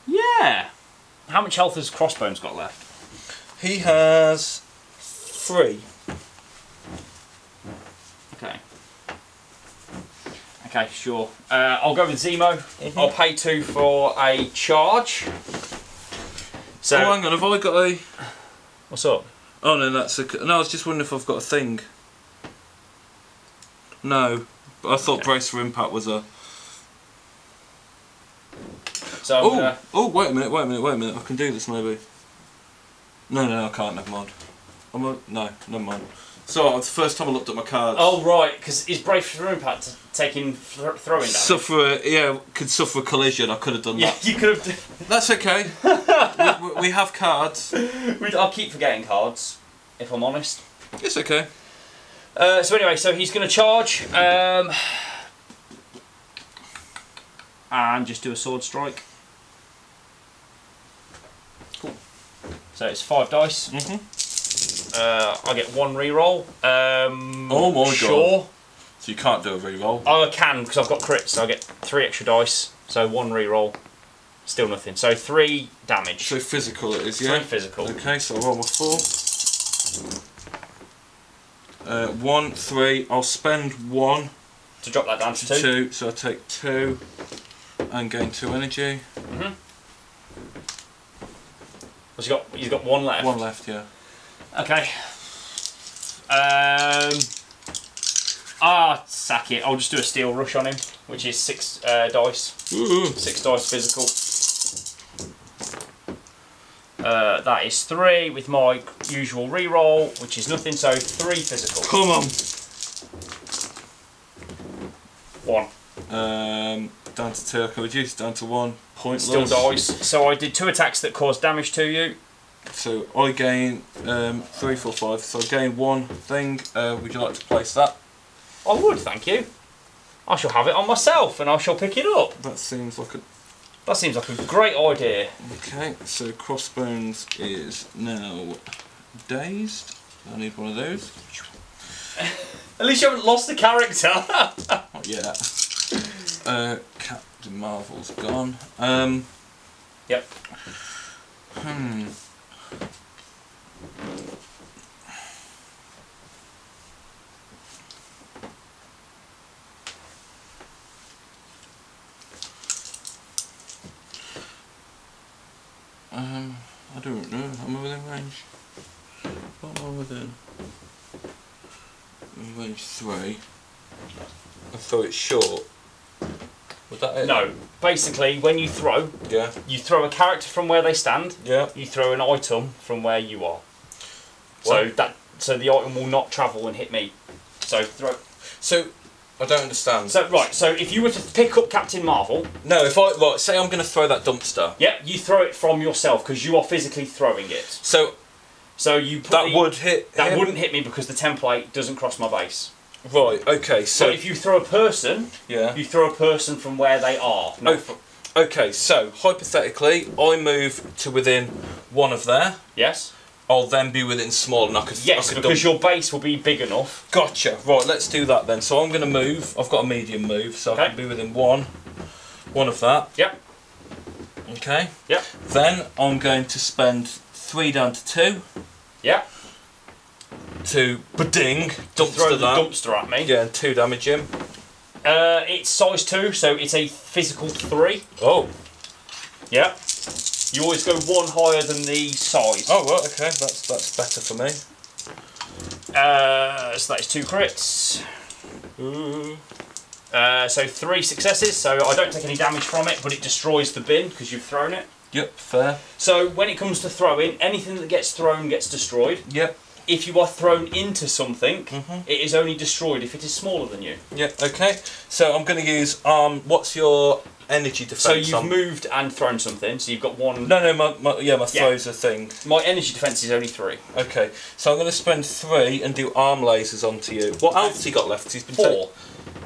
Yeah. How much health has Crossbones got left? He has 3. Okay. Okay, sure. I'll go with Zemo. I'll pay 2 for a charge. So, oh, hang on, have I got a... What's up? Oh no, that's a... No, I was just wondering if I've got a thing. No. But I thought Brace for Impact was a... So oh, wait a minute, I can do this maybe. No, I can't, never mind. No, never mind. So, it's the first time I looked at my cards. Oh, right, because is Brave for Impact taking throwing damage? Could suffer a collision, I could have done that. Yeah, you could have... That's okay. we have cards. I'll keep forgetting cards, if I'm honest. It's okay. So anyway, so he's going to charge, and just do a sword strike. Cool. So it's 5 dice. I get 1 reroll. Oh my god. So you can't do a reroll? I can, because I've got crits, so I get 3 extra dice. So 1 reroll. Still nothing. So 3 damage. So physical it is, yeah? 3 physical. Okay, so I'll roll my 4. 1, 3. I'll spend 1. To drop that down to 2. 2. So I take 2 and gain 2 energy. He's got one left. One left, yeah. Okay. Sack it. I'll just do a steel rush on him, which is 6 dice. Ooh. 6 dice physical. That is 3 with my usual re-roll, which is nothing, so 3 physical. Come on. 1. Down to 2. I can reduce it down to 1. Pointless. Still dice. So I did 2 attacks that caused damage to you. So I gain 3, 4, 5. So I gain 1 thing. Would you like to place that? I would, thank you. I shall have it on myself, and I shall pick it up. That seems like a... That seems like a great idea. Okay, so Crossbones is now dazed. I need one of those. At least you haven't lost the character. Not yet. Captain Marvel's gone. Yep. I don't know. Am I within range? What am I within? Range 3. I throw it short. Was that it? No. Basically, when you throw, you throw a character from where they stand. Yeah. You throw an item from where you are. What? So the item will not travel and hit me. So throw. So I don't understand. So right. So if you were to pick up Captain Marvel. No. If I say I'm going to throw that dumpster. Yeah. You throw it from yourself because you are physically throwing it. So you put that would hit. That him? wouldn't hit me because the template doesn't cross my base. Right. Okay. So but if you throw a person, you throw a person from where they are. Okay. So hypothetically, I move to within 1 of there. Yes. I'll then be within small, and I could. Yes, because your base will be big enough. Gotcha. Right. Let's do that then. So I'm going to move. I've got a medium move, so I can be within 1 of that. Yep. Okay. Yep. Then I'm going to spend 3 down to 2. Yep. To bading, throw the that. dumpster at me. Yeah, and 2 damage him. It's size 2, so it's a physical 3. Oh. Yeah. You always go 1 higher than the size. Oh right, okay, that's better for me. So that is 2 crits. Ooh. So 3 successes. So I don't take any damage from it, but it destroys the bin because you've thrown it. Yep, fair. So when it comes to throwing, anything that gets thrown gets destroyed. Yep. If you are thrown into something, it is only destroyed if it is smaller than you. Yep, okay. So I'm going to use, what's your energy defense? So you've moved and thrown something, so you've got 1... No, my throws are thing. My energy defense is only 3. Okay, so I'm going to spend 3 and do arm lasers onto you. What else has he got left? He's been 4. So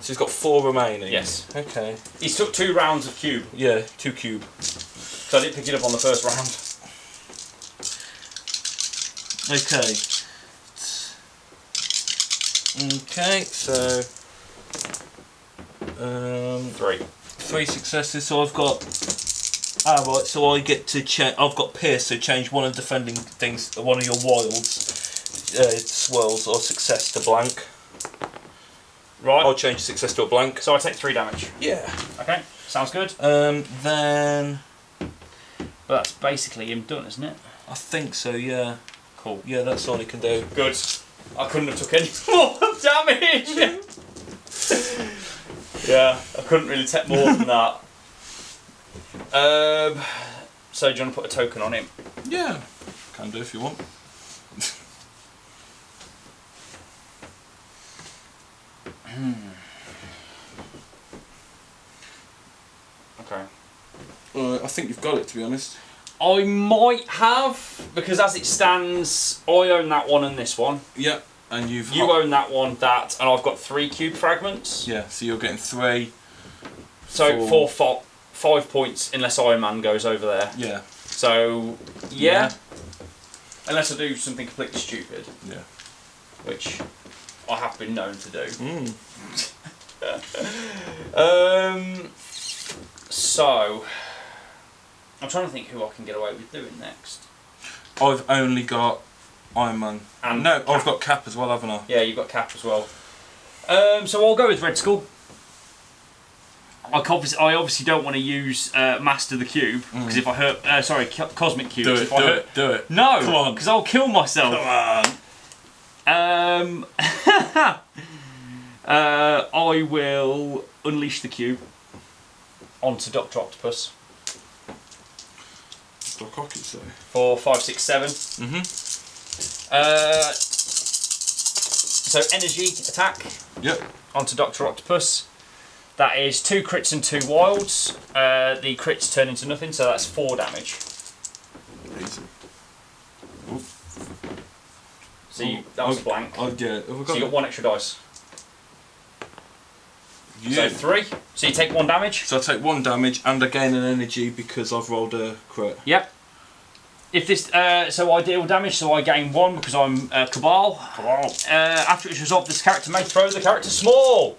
he's got 4 remaining? Yes. Okay. He's took 2 rounds of cube. Yeah, 2 cube. So I didn't pick it up on the first round. Okay. Okay, so 3 successes. So I've got. Right. So I get to change. I've got pierce. So change one of the defending things. One of your wilds swirls or success to blank. Right. I'll change success to a blank. So I take 3 damage. Yeah. Okay. Sounds good. Then. But that's basically him done, isn't it? I think so. Yeah. Cool. Yeah, that's all he can do. Good. I couldn't have took any more damage. Yeah, I couldn't really take more than that. So do you want to put a token on him? Yeah, can do if you want. Okay. I think you've got it, to be honest. I might have, because as it stands, I own that one and this one. Yeah, and you own that one, that, and I've got 3 cube fragments. Yeah, so you're getting 3. So 5 points, unless Iron Man goes over there. Yeah. So yeah. Unless I do something completely stupid. Yeah. Which I have been known to do. So I'm trying to think who I can get away with doing next. I've only got Iron Man. And no, I've got Cap as well, haven't I? Yeah, you've got Cap as well. So I'll go with Red Skull. I obviously don't want to use Master the Cube because if I hurt, sorry, Cosmic Cube. Do it. No, come on, because I'll kill myself. Come on. I will unleash the cube onto Dr. Octopus. Doc Ock, so. For 5, 6, 7. So energy attack. Yep. Onto Dr. Octopus. That is 2 crits and 2 wilds. The crits turn into nothing, so that's 4 damage. Easy. So that was blank. Yeah. So you got 1 extra dice. Yeah. So 3. So you take 1 damage. So I take 1 damage and I gain an energy because I've rolled a crit. Yep. If this, so I deal damage, so I gain 1 because I'm Cabal. After it's resolved, this character may throw the character small.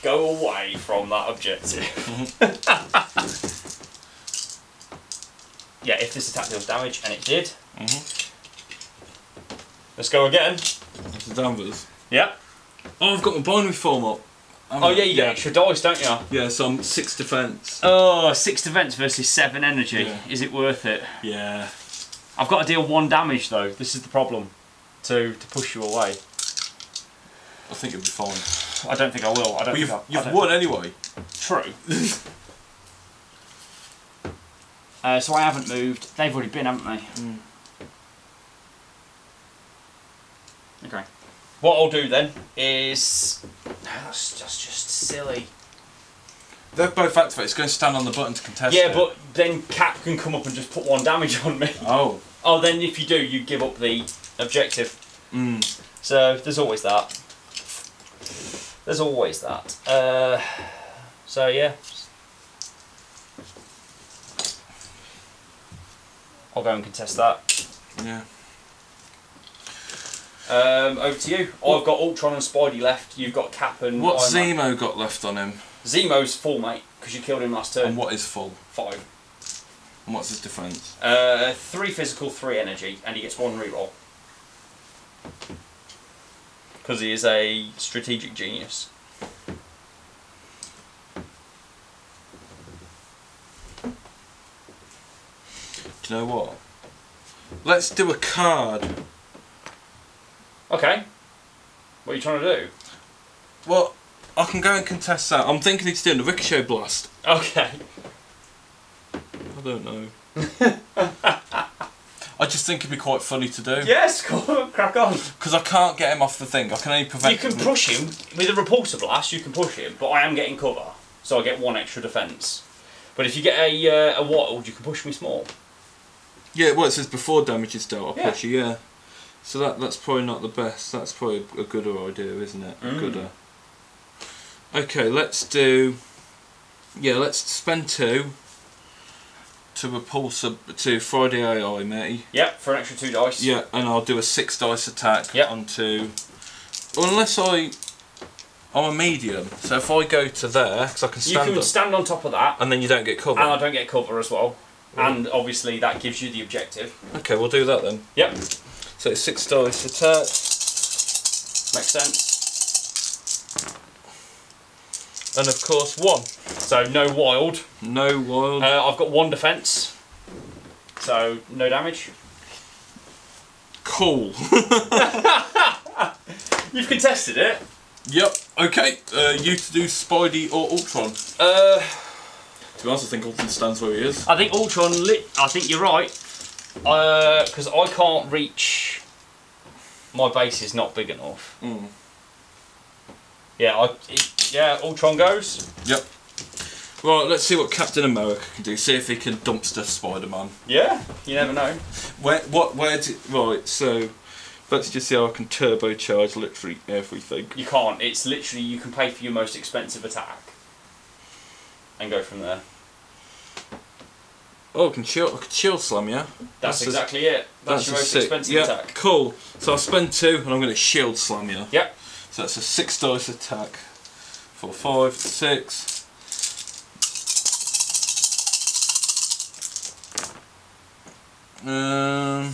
Go away from that objective. Yeah, if this attack deals damage, and it did. Let's go again. That's the Danvers. Yep. Oh, I've got my binary form up. Oh yeah, you get extra dice, don't you? Yeah, so I'm 6 defence. Oh, 6 defence versus 7 energy. Yeah. Is it worth it? Yeah. I've got to deal 1 damage though. This is the problem. To push you away. I think it'll be fine. I don't think I will. I don't. But you've won anyway. True. So I haven't moved. They've already been, haven't they? Okay. What I'll do then is... That's just silly. They're both activated. It's going to stand on the button to contest Yeah, it. but then Cap can come up and just put 1 damage on me. Oh. Oh, then if you do, you give up the objective. So there's always that. There's always that. So yeah. I'll go and contest that. Yeah. Over to you. I've got Ultron and Spidey left. You've got Cap and What's Iron Man. Zemo got left on him? Zemo's full, mate, because you killed him last turn. And what is full? 5. And what's his defence? 3 physical, 3 energy, and he gets 1 reroll. Because he is a strategic genius. Do you know what? Let's do a card. Okay. What are you trying to do? Well, I can go and contest that. I'm thinking he's doing a ricochet blast. Okay. I don't know. I just think it'd be quite funny to do. Yes, crack on. Because I can't get him off the thing. I can only prevent. You can push him with a repulsor blast. You can push him, but I am getting cover, so I get 1 extra defence. But if you get a wild, you can push me small. Yeah, well, it says before damage is dealt, I'll push you. Yeah. So that's probably not the best. That's probably a gooder idea, isn't it? Gooder. Okay, let's do. Yeah, let's spend 2 to repulse to Friday AI, matey. Yep, for an extra 2 dice. Yeah, and I'll do a 6 dice attack onto. Well, unless I'm a medium, so if I go to there, because I can stand. You can stand on top of that, and then you don't get cover. and I don't get cover as well. And obviously that gives you the objective. Okay, we'll do that then. Yep. So it's 6 dice attack. Makes sense. And of course 1. So no wild. No wild. I've got 1 defence. So no damage. Cool. You've contested it. Yep. Okay. You to do Spidey or Ultron. To be honest, I think Ultron stands where he is. I think Ultron. I think you're right. Because I can't reach. My base is not big enough. Yeah. Yeah. Ultron goes. Yep. Right. Let's see what Captain America can do. See if he can dumpster Spider-Man. Yeah. You never know. Right. So. Let's just see how I can turbocharge literally everything. You can't. It's literally you can pay for your most expensive attack. And go from there. Oh, I can shield slam, yeah? That's exactly it. That's your most expensive attack. Cool. So I'll spend 2 and I'm going to shield slam you. Yep. So that's a 6 dice attack. 4, 5, 6.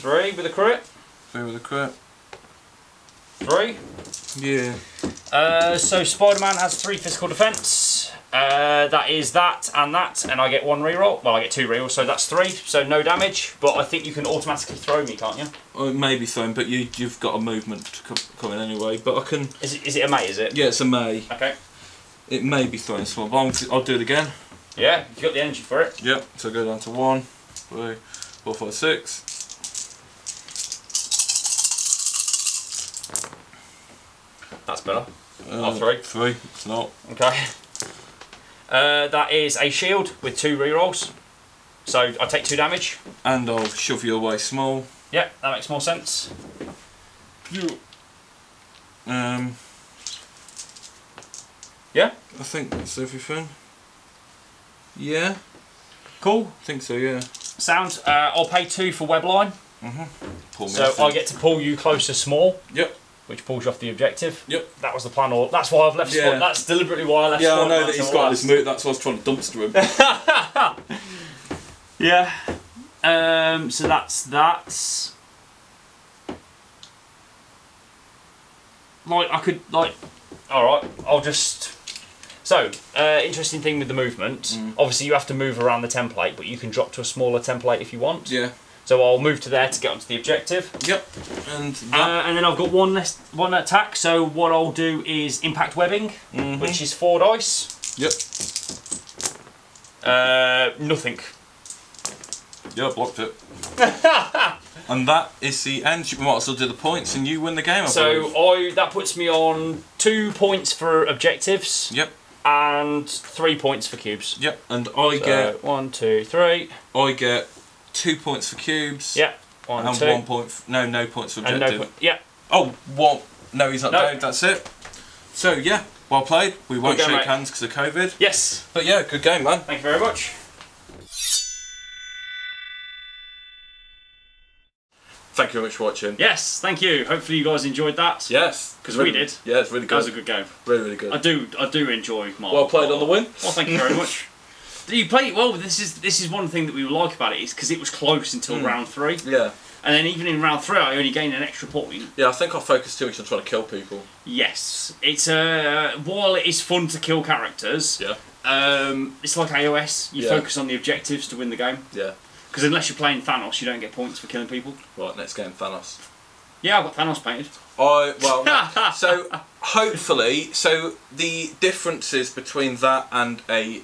Three with a crit. 3 with a crit. 3. Yeah. So Spider-Man has 3 physical defense. That is that, and I get 1 reroll. Well, I get 2 rerolls, so that's 3. So no damage, but I think you can automatically throw me, can't you? Oh, it may be thrown, but you've got a movement coming anyway. But I can. Is it a May? Is it? Yeah, it's a May. Okay. It may be thrown small, but I'll do it again. Yeah, you got the energy for it. Yep. So go down to 1, 3, 4, 5, 6. That's better. 3. 3. It's not. Okay. That is a shield with 2 rerolls. So I take 2 damage. And I'll shove you away small. Yeah, that makes more sense. Yeah? I think that's everything. Yeah. Cool. I think so, yeah. Sound. I'll pay 2 for webline. Pull me So off I it. get to pull you closer small. Yep. Which pulls you off the objective. Yep. That was the plan. Or that's why I've left. Yeah. That's deliberately why I left. Yeah, I know Spider-Man that he's till got last. this move. That's why I was trying to dumpster him. Yeah. So that's that. Like I could like. All right. I'll just. So interesting thing with the movement. Obviously, you have to move around the template, but you can drop to a smaller template if you want. Yeah. So I'll move to there to get onto the objective. Yep. And and then I've got one attack. So what I'll do is impact webbing, which is 4 dice. Yep. Nothing. Yeah, I blocked it. And that is the end. You might as well do the points, and you win the game. So that puts me on 2 points for objectives. Yep. And 3 points for cubes. Yep. And I get 1, 2, 3. I get 2 points for cubes. Yep. 1, and 2. 1 point. No points for objective. And no yeah. Oh, what? No, he's not No. down. That's it. So yeah, well played. We won't Good game, shake mate. hands because of COVID. Yes. But yeah, good game, man. Thank you very much. Thank you very much for watching. Yes, thank you. Hopefully you guys enjoyed that. Yes, Because we did. Yeah, it's really good. That was a good game. Really good. I do enjoy Marvel. Well played on the win. Well, thank you very much. You played well. This is one thing that we like about it is because it was close until round 3. Yeah. And then even in round 3, I only gained an extra point. Yeah, I think I focused too much on trying to kill people. Yes, it's while it is fun to kill characters. Yeah. It's like AOS. You Yeah. focus on the objectives to win the game. Yeah. Because unless you're playing Thanos, you don't get points for killing people. Right, next game, Thanos. Yeah, I've got Thanos painted. So hopefully, so the differences between that and a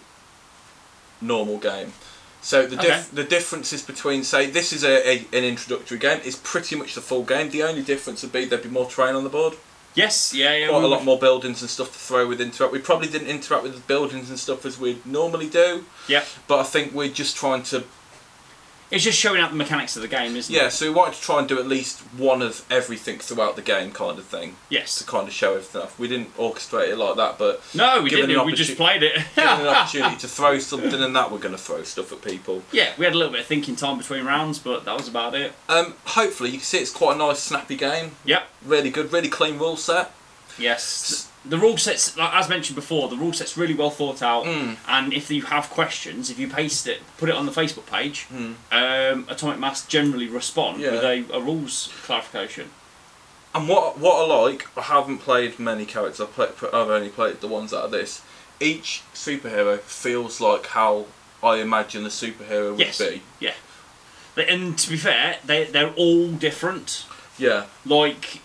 normal game. So the differences between, say, this is an introductory game, is pretty much the full game. The only difference would be there'd be more terrain on the board. Yes, yeah. Quite a lot more buildings and stuff to throw with interact. We probably didn't interact with the buildings and stuff as we'd normally do. Yeah. But I think we're just trying to... It's just showing out the mechanics of the game, isn't it? Yeah, so we wanted to try and do at least one of everything throughout the game kind of thing. Yes. To kind of show everything off. We didn't orchestrate it like that, but... No, we didn't. We just played it. Given an opportunity to throw something and that, we're going to throw stuff at people. Yeah, we had a little bit of thinking time between rounds, but that was about it. Hopefully, you can see it's quite a nice, snappy game. Yep. Really good, really clean rule set. Yes. The rule set's, like, as mentioned before, the rule set's really well thought out. And if you have questions, if you paste it, put it on the Facebook page, Atomic Mass generally respond with a rules clarification. And what I like, I haven't played many characters. I've only played the ones out of this. Each superhero feels like how I imagine a superhero would be. Yeah. And to be fair, they're all different. Yeah. Like,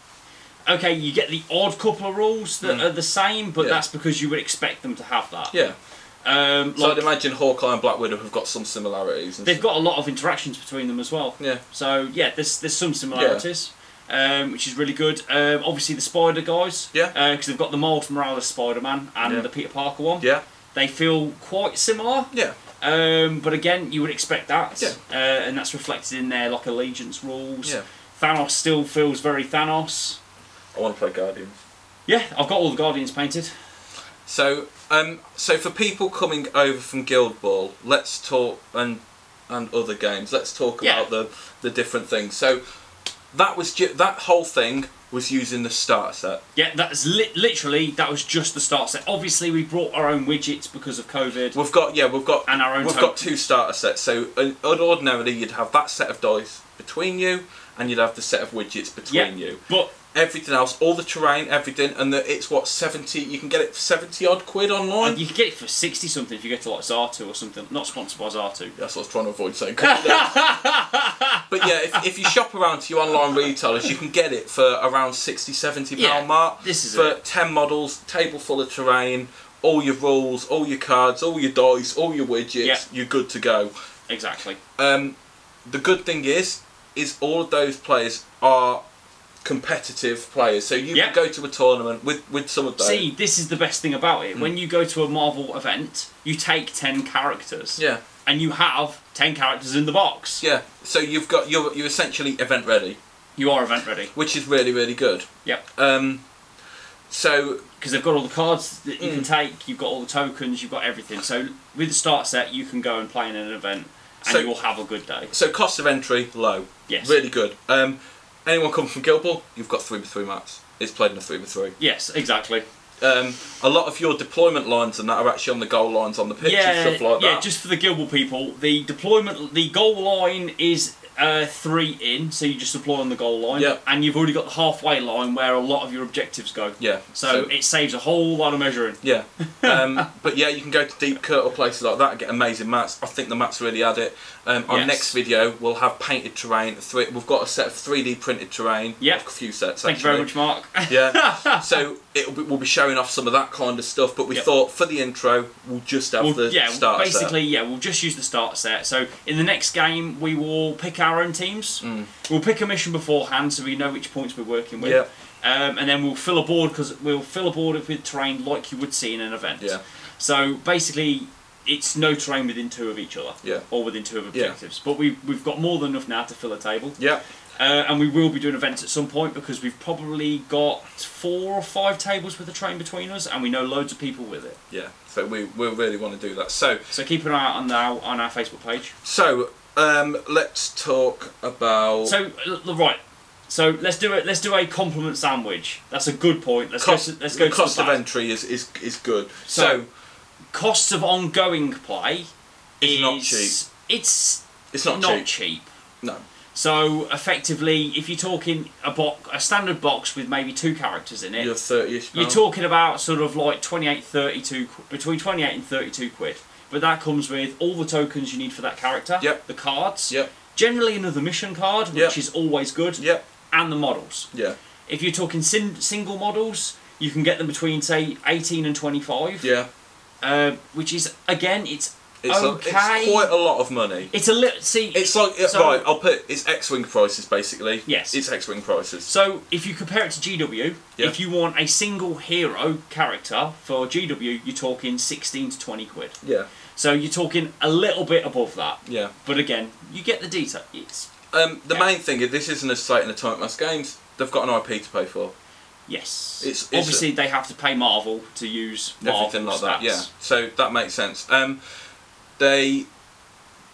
okay, you get the odd couple of rules that are the same, but that's because you would expect them to have that. Yeah. So I'd imagine Hawkeye and Black Widow have got some similarities. They've got a lot of interactions between them as well. Yeah. So yeah, there's some similarities, which is really good. Obviously the Spider guys. Yeah. Because they've got the Miles Morales Spider-Man and the Peter Parker one. Yeah. They feel quite similar. Yeah. But again, you would expect that. Yeah. And that's reflected in their like allegiance rules. Yeah. Thanos still feels very Thanos. I want to play Guardians. Yeah, I've got all the Guardians painted. So, so for people coming over from Guild Ball, let's talk and other games. Let's talk about the different things. So, that was that whole thing was using the starter set. Yeah, that's literally that was just the start set. Obviously, we brought our own widgets because of COVID. We've got and our own. We've got 2 starter sets. So, ordinarily, you'd have that set of dice between you, and you'd have the set of widgets between you. But everything else, all the terrain, everything, and it's what, 70, you can get it for 70 odd quid online? You can get it for 60 something if you go to like Zartu or something. Not sponsored by Zartu. That's what I was trying to avoid saying. But yeah, if you shop around to your online retailers, you can get it for around 60, 70 pound mark. This is for 10 models, table full of terrain, all your rules, all your cards, all your dice, all your widgets, you're good to go. Exactly. The good thing is all of those players are competitive players, so you can go to a tournament with some of those. See, this is the best thing about it. When you go to a Marvel event, you take 10 characters. Yeah. And you have 10 characters in the box. Yeah. So you're essentially event ready. You are event ready. Which is really, really good. Yep. So because they've got all the cards that you can take, you've got all the tokens, you've got everything. So with the start set, you can go and play in an event, and you will have a good day. So cost of entry low. Yes. Really good. Anyone coming from Guild Ball, you've got 3v3 maps. It's played in a 3v3. Yes, exactly. A lot of your deployment lines and that are actually on the goal lines on the pitch and stuff like that. Yeah, just for the Guild Ball people, the goal line is 3 in, so you just deploy on the goal line, and you've already got the halfway line where a lot of your objectives go. Yeah. So it saves a whole lot of measuring. Yeah. But yeah, you can go to Deep Cut or places like that and get amazing maps. I think the maps really add it. Our next video we'll have painted terrain. We've got a set of 3D printed terrain. Yeah. A few sets. Thank you very much, Mark. Yeah. So we'll be showing off some of that kind of stuff. But we thought for the intro we'll just have the starter set. We'll just use the starter set. So in the next game we will pick our own teams. We'll pick a mission beforehand so we know which points we're working with. Yeah. And then we'll fill a board with terrain like you would see in an event. Yeah. So basically, it's no terrain within 2 of each other. Yeah. Or within 2 of objectives. But we've got more than enough now to fill a table. Yeah. And we will be doing events at some point because we've probably got 4 or 5 tables with a train between us, and we know loads of people with it. Yeah. So we really want to do that. So keep an eye out on our Facebook page. So let's talk about. So let's do a compliment sandwich. That's a good point. Let's go to the cost of entry is good. So costs of ongoing play is not cheap. It's not cheap. No. So effectively, if you're talking a standard box with maybe 2 characters in it, you're talking about sort of like between 28 and 32 quid. But that comes with all the tokens you need for that character, the cards, generally another mission card, which is always good, and the models. Yeah. If you're talking single models, you can get them between, say, 18 and 25. Yeah. Which is, again, it's okay. It's quite a lot of money. It's a little. See, it's like right. I'll put it's X-wing prices basically. Yes. It's X-wing prices. So if you compare it to GW, if you want a single hero character for GW, you're talking 16 to 20 quid. Yeah. So you're talking a little bit above that. Yeah. But again, you get the detail. It's the main thing is this isn't a site in the Atomic Mass Games. They've got an IP to pay for. Yes. It's obviously they have to pay Marvel to use Marvel everything like that. Yeah. So that makes sense. The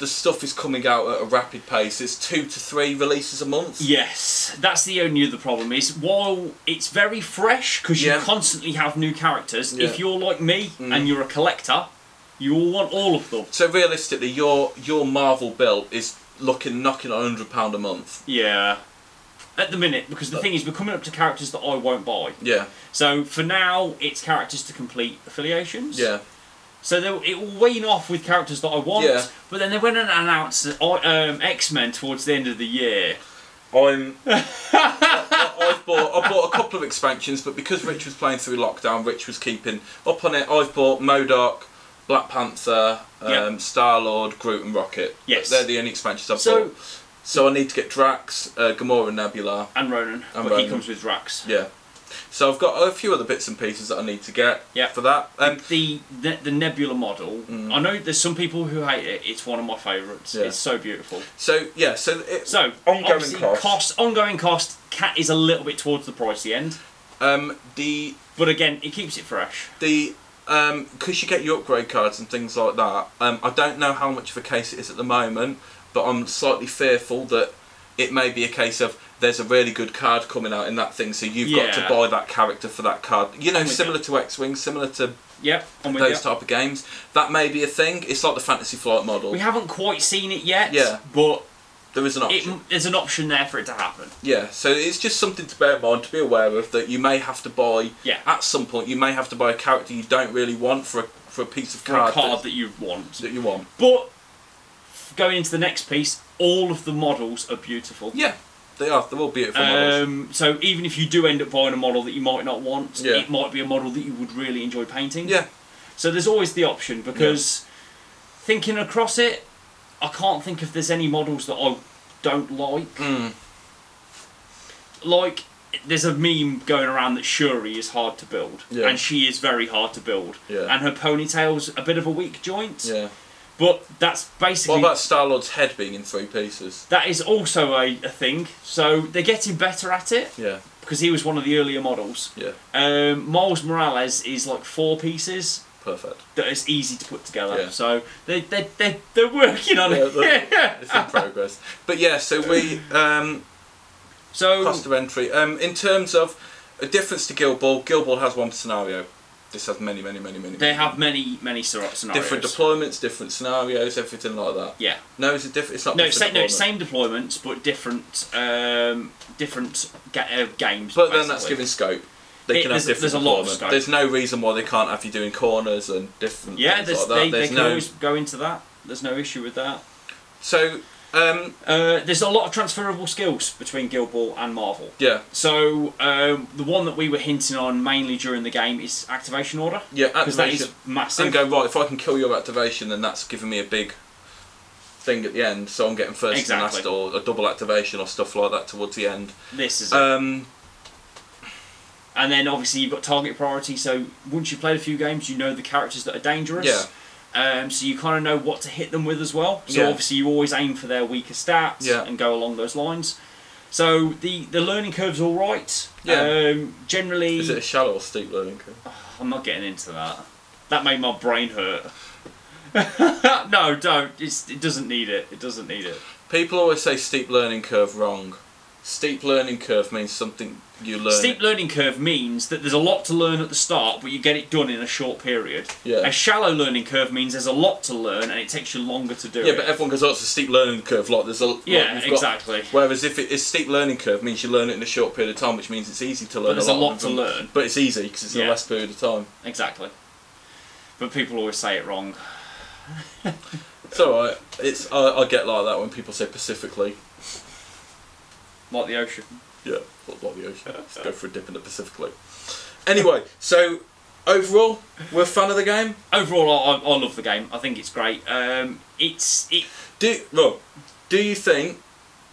stuff is coming out at a rapid pace. It's 2 to 3 releases a month. Yes, that's the only other problem is while it's very fresh because you constantly have new characters. If you're like me and you're a collector, you will want all of them. So realistically, your Marvel build is knocking on £100 a month. Yeah. At the minute, because the thing is, we're coming up to characters that I won't buy. Yeah. So for now, it's characters to complete affiliations. Yeah. So it will wean off with characters that I want. Yeah. But then they went and announced X-Men towards the end of the year. I bought a couple of expansions, but because Rich was playing through lockdown, Rich was keeping up on it. I've bought MODOK, Black Panther, Star-Lord, Groot and Rocket. Yes. They're the only expansions I've bought. So I need to get Drax, Gamora, Nebula, and Ronan. But he comes with Drax. Yeah. So I've got a few other bits and pieces that I need to get for that. The Nebula model. I know there's some people who hate it. It's one of my favourites. Yeah. It's so beautiful. So yeah. So ongoing cost. Ongoing cost. Cat is a little bit towards the pricey end. But again, it keeps it fresh. Because you get your upgrade cards and things like that. I don't know how much of a case it is at the moment. But I'm slightly fearful that it may be a case of there's a really good card coming out in that thing, so you've got to buy that character for that card. You know, similar to X-Wing, similar to those type of games. That may be a thing. It's like the Fantasy Flight model. We haven't quite seen it yet, but there is an option. There's an option there for it to happen. Yeah, so it's just something to bear in mind, to be aware of, that you may have to buy, at some point, you may have to buy a character you don't really want for a piece of card. For a card that you want. But, going into the next piece, all of the models are beautiful. Yeah, they are. They're all beautiful models. So even if you do end up buying a model that you might not want, it might be a model that you would really enjoy painting. Yeah. So there's always the option, because thinking across it, I can't think if there's any models that I don't like. Like, there's a meme going around that Shuri is hard to build, and she is very hard to build, and her ponytail's a bit of a weak joint. Yeah. But that's basically... What about Star-Lord's head being in 3 pieces? That is also a thing. So they're getting better at it. Yeah. Because he was one of the earlier models. Yeah. Miles Morales is like 4 pieces. Perfect. That is easy to put together. Yeah. So they're working on it. It's in progress. But yeah, so we... cost of entry. In terms of a difference to Guild Ball has one scenario. This has many. They have many scenarios. Different deployments, different scenarios, everything like that. Yeah. No, is it different? It's not. No, same deployments, but different games. But then that's giving scope. They can have different there's a lot of scope. There's no reason why they can't have you doing corners and different things like that. They can always go into that. There's no issue with that. So... there's a lot of transferable skills between Guild Ball and Marvel. Yeah. So the one that we were hinting on mainly during the game is activation order. Yeah, activation. Because that is massive. And go, right, if I can kill your activation, then that's giving me a big thing at the end. So I'm getting first and last, or a double activation or stuff like that towards the end. This is and then obviously you've got target priority. So once you've played a few games, you know the characters that are dangerous. Yeah. So you kind of know what to hit them with as well. So obviously you always aim for their weaker stats and go along those lines. So the learning curve's all right. Yeah. Generally... Is it a shallow or steep learning curve? I'm not getting into that. That made my brain hurt. No, don't. It doesn't need it. It doesn't need it. People always say steep learning curve wrong. Steep learning curve means something you learn. Steep learning curve means that there's a lot to learn at the start, but you get it done in a short period. Yeah. A shallow learning curve means there's a lot to learn and it takes you longer to do it. Yeah, but everyone goes, oh, it's a steep learning curve. Like there's a exactly. Whereas if it is steep learning curve, means you learn it in a short period of time, which means it's easy to learn. But there's a lot to learn. But it's easy because it's in a less period of time. Exactly. But people always say it wrong. It's alright. I get like that when people say Pacifically. Like the ocean. Yeah, like the ocean. Let's go for a dip in the Pacifically. Anyway, so overall, we're a fan of the game. Overall, I love the game. I think it's great. Do you think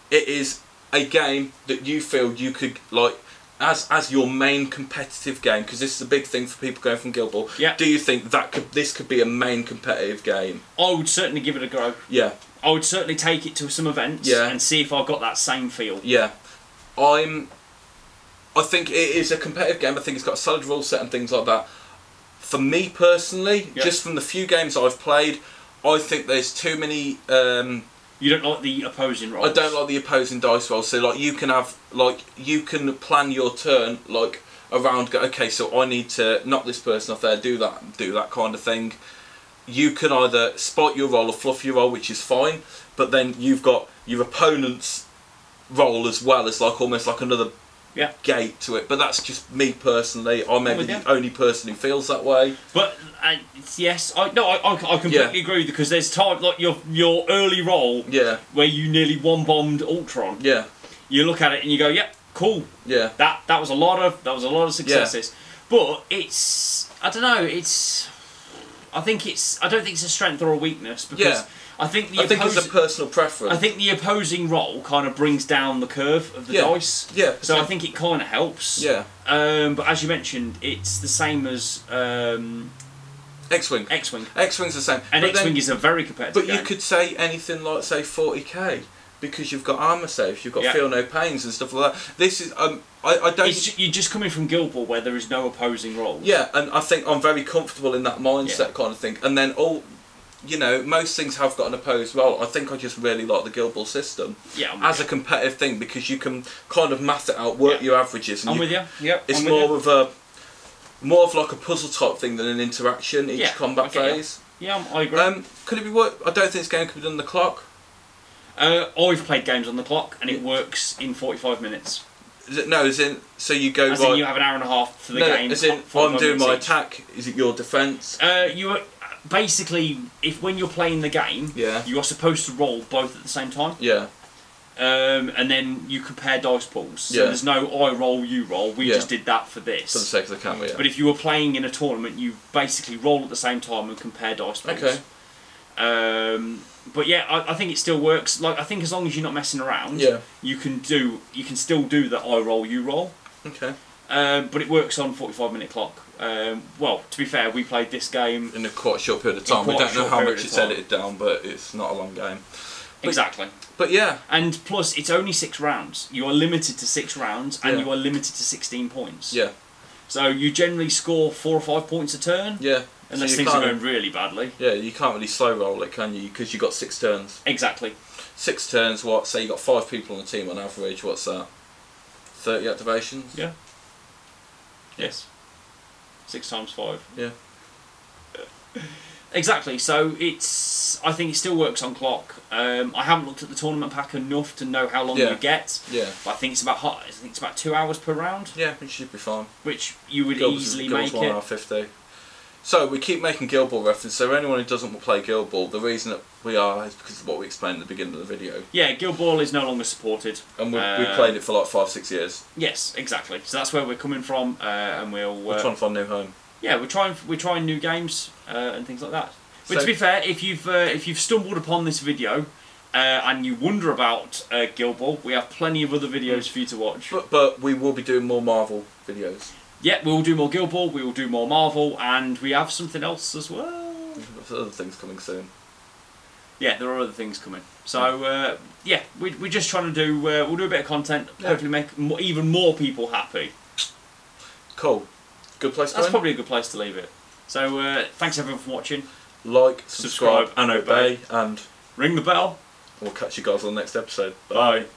it is a game that you feel you could like as your main competitive game? Because this is a big thing for people going from Guild Ball. Yeah. Do you think that this could be a main competitive game? I would certainly give it a go. Yeah. I would certainly take it to some events and see if I got that same feel. Yeah. I think it is a competitive game. I think it's got a solid rule set and things like that. For me personally, just from the few games I've played, I think there's too many... you don't like the opposing rolls? I don't like the opposing dice rolls. So like you can plan your turn like around, okay, so I need to knock this person off there, do that kind of thing. You can either spot your roll or fluff your roll, which is fine, but then you've got your opponent's roll as well as like almost like another gate to it. But that's just me personally. I may be the only person who feels that way. But yes, I completely agree, because there's time like your early roll where you nearly one-bombed Ultron. Yeah. You look at it and you go, yep, cool. Yeah. That was a lot of successes. But I don't know, I don't think it's a strength or a weakness, because I think it's a personal preference. I think the opposing roll kind of brings down the curve of the dice. Yeah. So I think it kind of helps. Yeah. But as you mentioned, it's the same as X-Wing. X-Wing. X-Wing's the same. And X-Wing is a very competitive game. You could say anything like, say, 40k. Because you've got armour saves, you've got feel no pains and stuff like that. This is I don't. You're just coming from Guild Ball where there is no opposing rolls. Yeah, and I think I'm very comfortable in that mindset kind of thing. And then most things have got an opposed roll. I think I just really like the Guild Ball system as a competitive thing, because you can kind of math it out, work your averages. And I'm with you. Yep. It's more of like a puzzle type thing than an interaction each combat phase. Yeah, I agree. Could it be work? I don't think this game could be done on the clock. I've played games on the clock, and it works in 45 minutes. Is it, no, as in, so you go... As in you have an hour and a half for the game. As in, I'm doing my attack, is it your defence? You are, basically, when you're playing the game, you are supposed to roll both at the same time. Yeah. And then you compare dice pools. So there's no I roll, you roll. We just did that for this. For the sake of the camera, But if you were playing in a tournament, you basically roll at the same time and compare dice pools. Okay. But yeah, I think it still works. Like I think as long as you're not messing around, you can still do the I roll, you roll. Okay. But it works on 45-minute clock. Well, to be fair, we played this game in a quite short period of time. We don't know how much it's edited down, but it's not a long game. Exactly. But yeah. And plus, it's only 6 rounds. You are limited to 6 rounds, and you are limited to 16 points. Yeah. So you generally score 4 or 5 points a turn. Yeah. Unless things are going really badly. Yeah, you can't really slow roll it, can you? Because you've got 6 turns. Exactly. 6 turns, what? Say you've got 5 people on the team on average, what's that? 30 activations? Yeah. Yes. 6 times 5. Yeah. Exactly. So I think it still works on clock. I haven't looked at the tournament pack enough to know how long you get. Yeah. But I think it's about 2 hours per round. Yeah, it should be fine. Which you would easily make it. 1 hour 50. So we keep making Guild Ball reference. So anyone who doesn't play Guild Ball, the reason that we are is because of what we explained at the beginning of the video. Yeah, Guild Ball is no longer supported. And we played it for like 5-6 years. Yes, exactly. So that's where we're coming from, and we're trying to find a new home. Yeah, we're trying new games and things like that. But so, to be fair, if you've stumbled upon this video and you wonder about Guild Ball, we have plenty of other videos for you to watch. But we will be doing more Marvel videos. Yeah, we will do more Guild Ball, we will do more Marvel, and we have something else as well. There's other things coming soon. Yeah, there are other things coming. So, yeah, we're just trying to do... we'll do a bit of content, hopefully make even more people happy. Cool. Good place to That's probably a good place to leave it. So, thanks everyone for watching. Like, subscribe and obey, and ring the bell. We'll catch you guys on the next episode. Bye.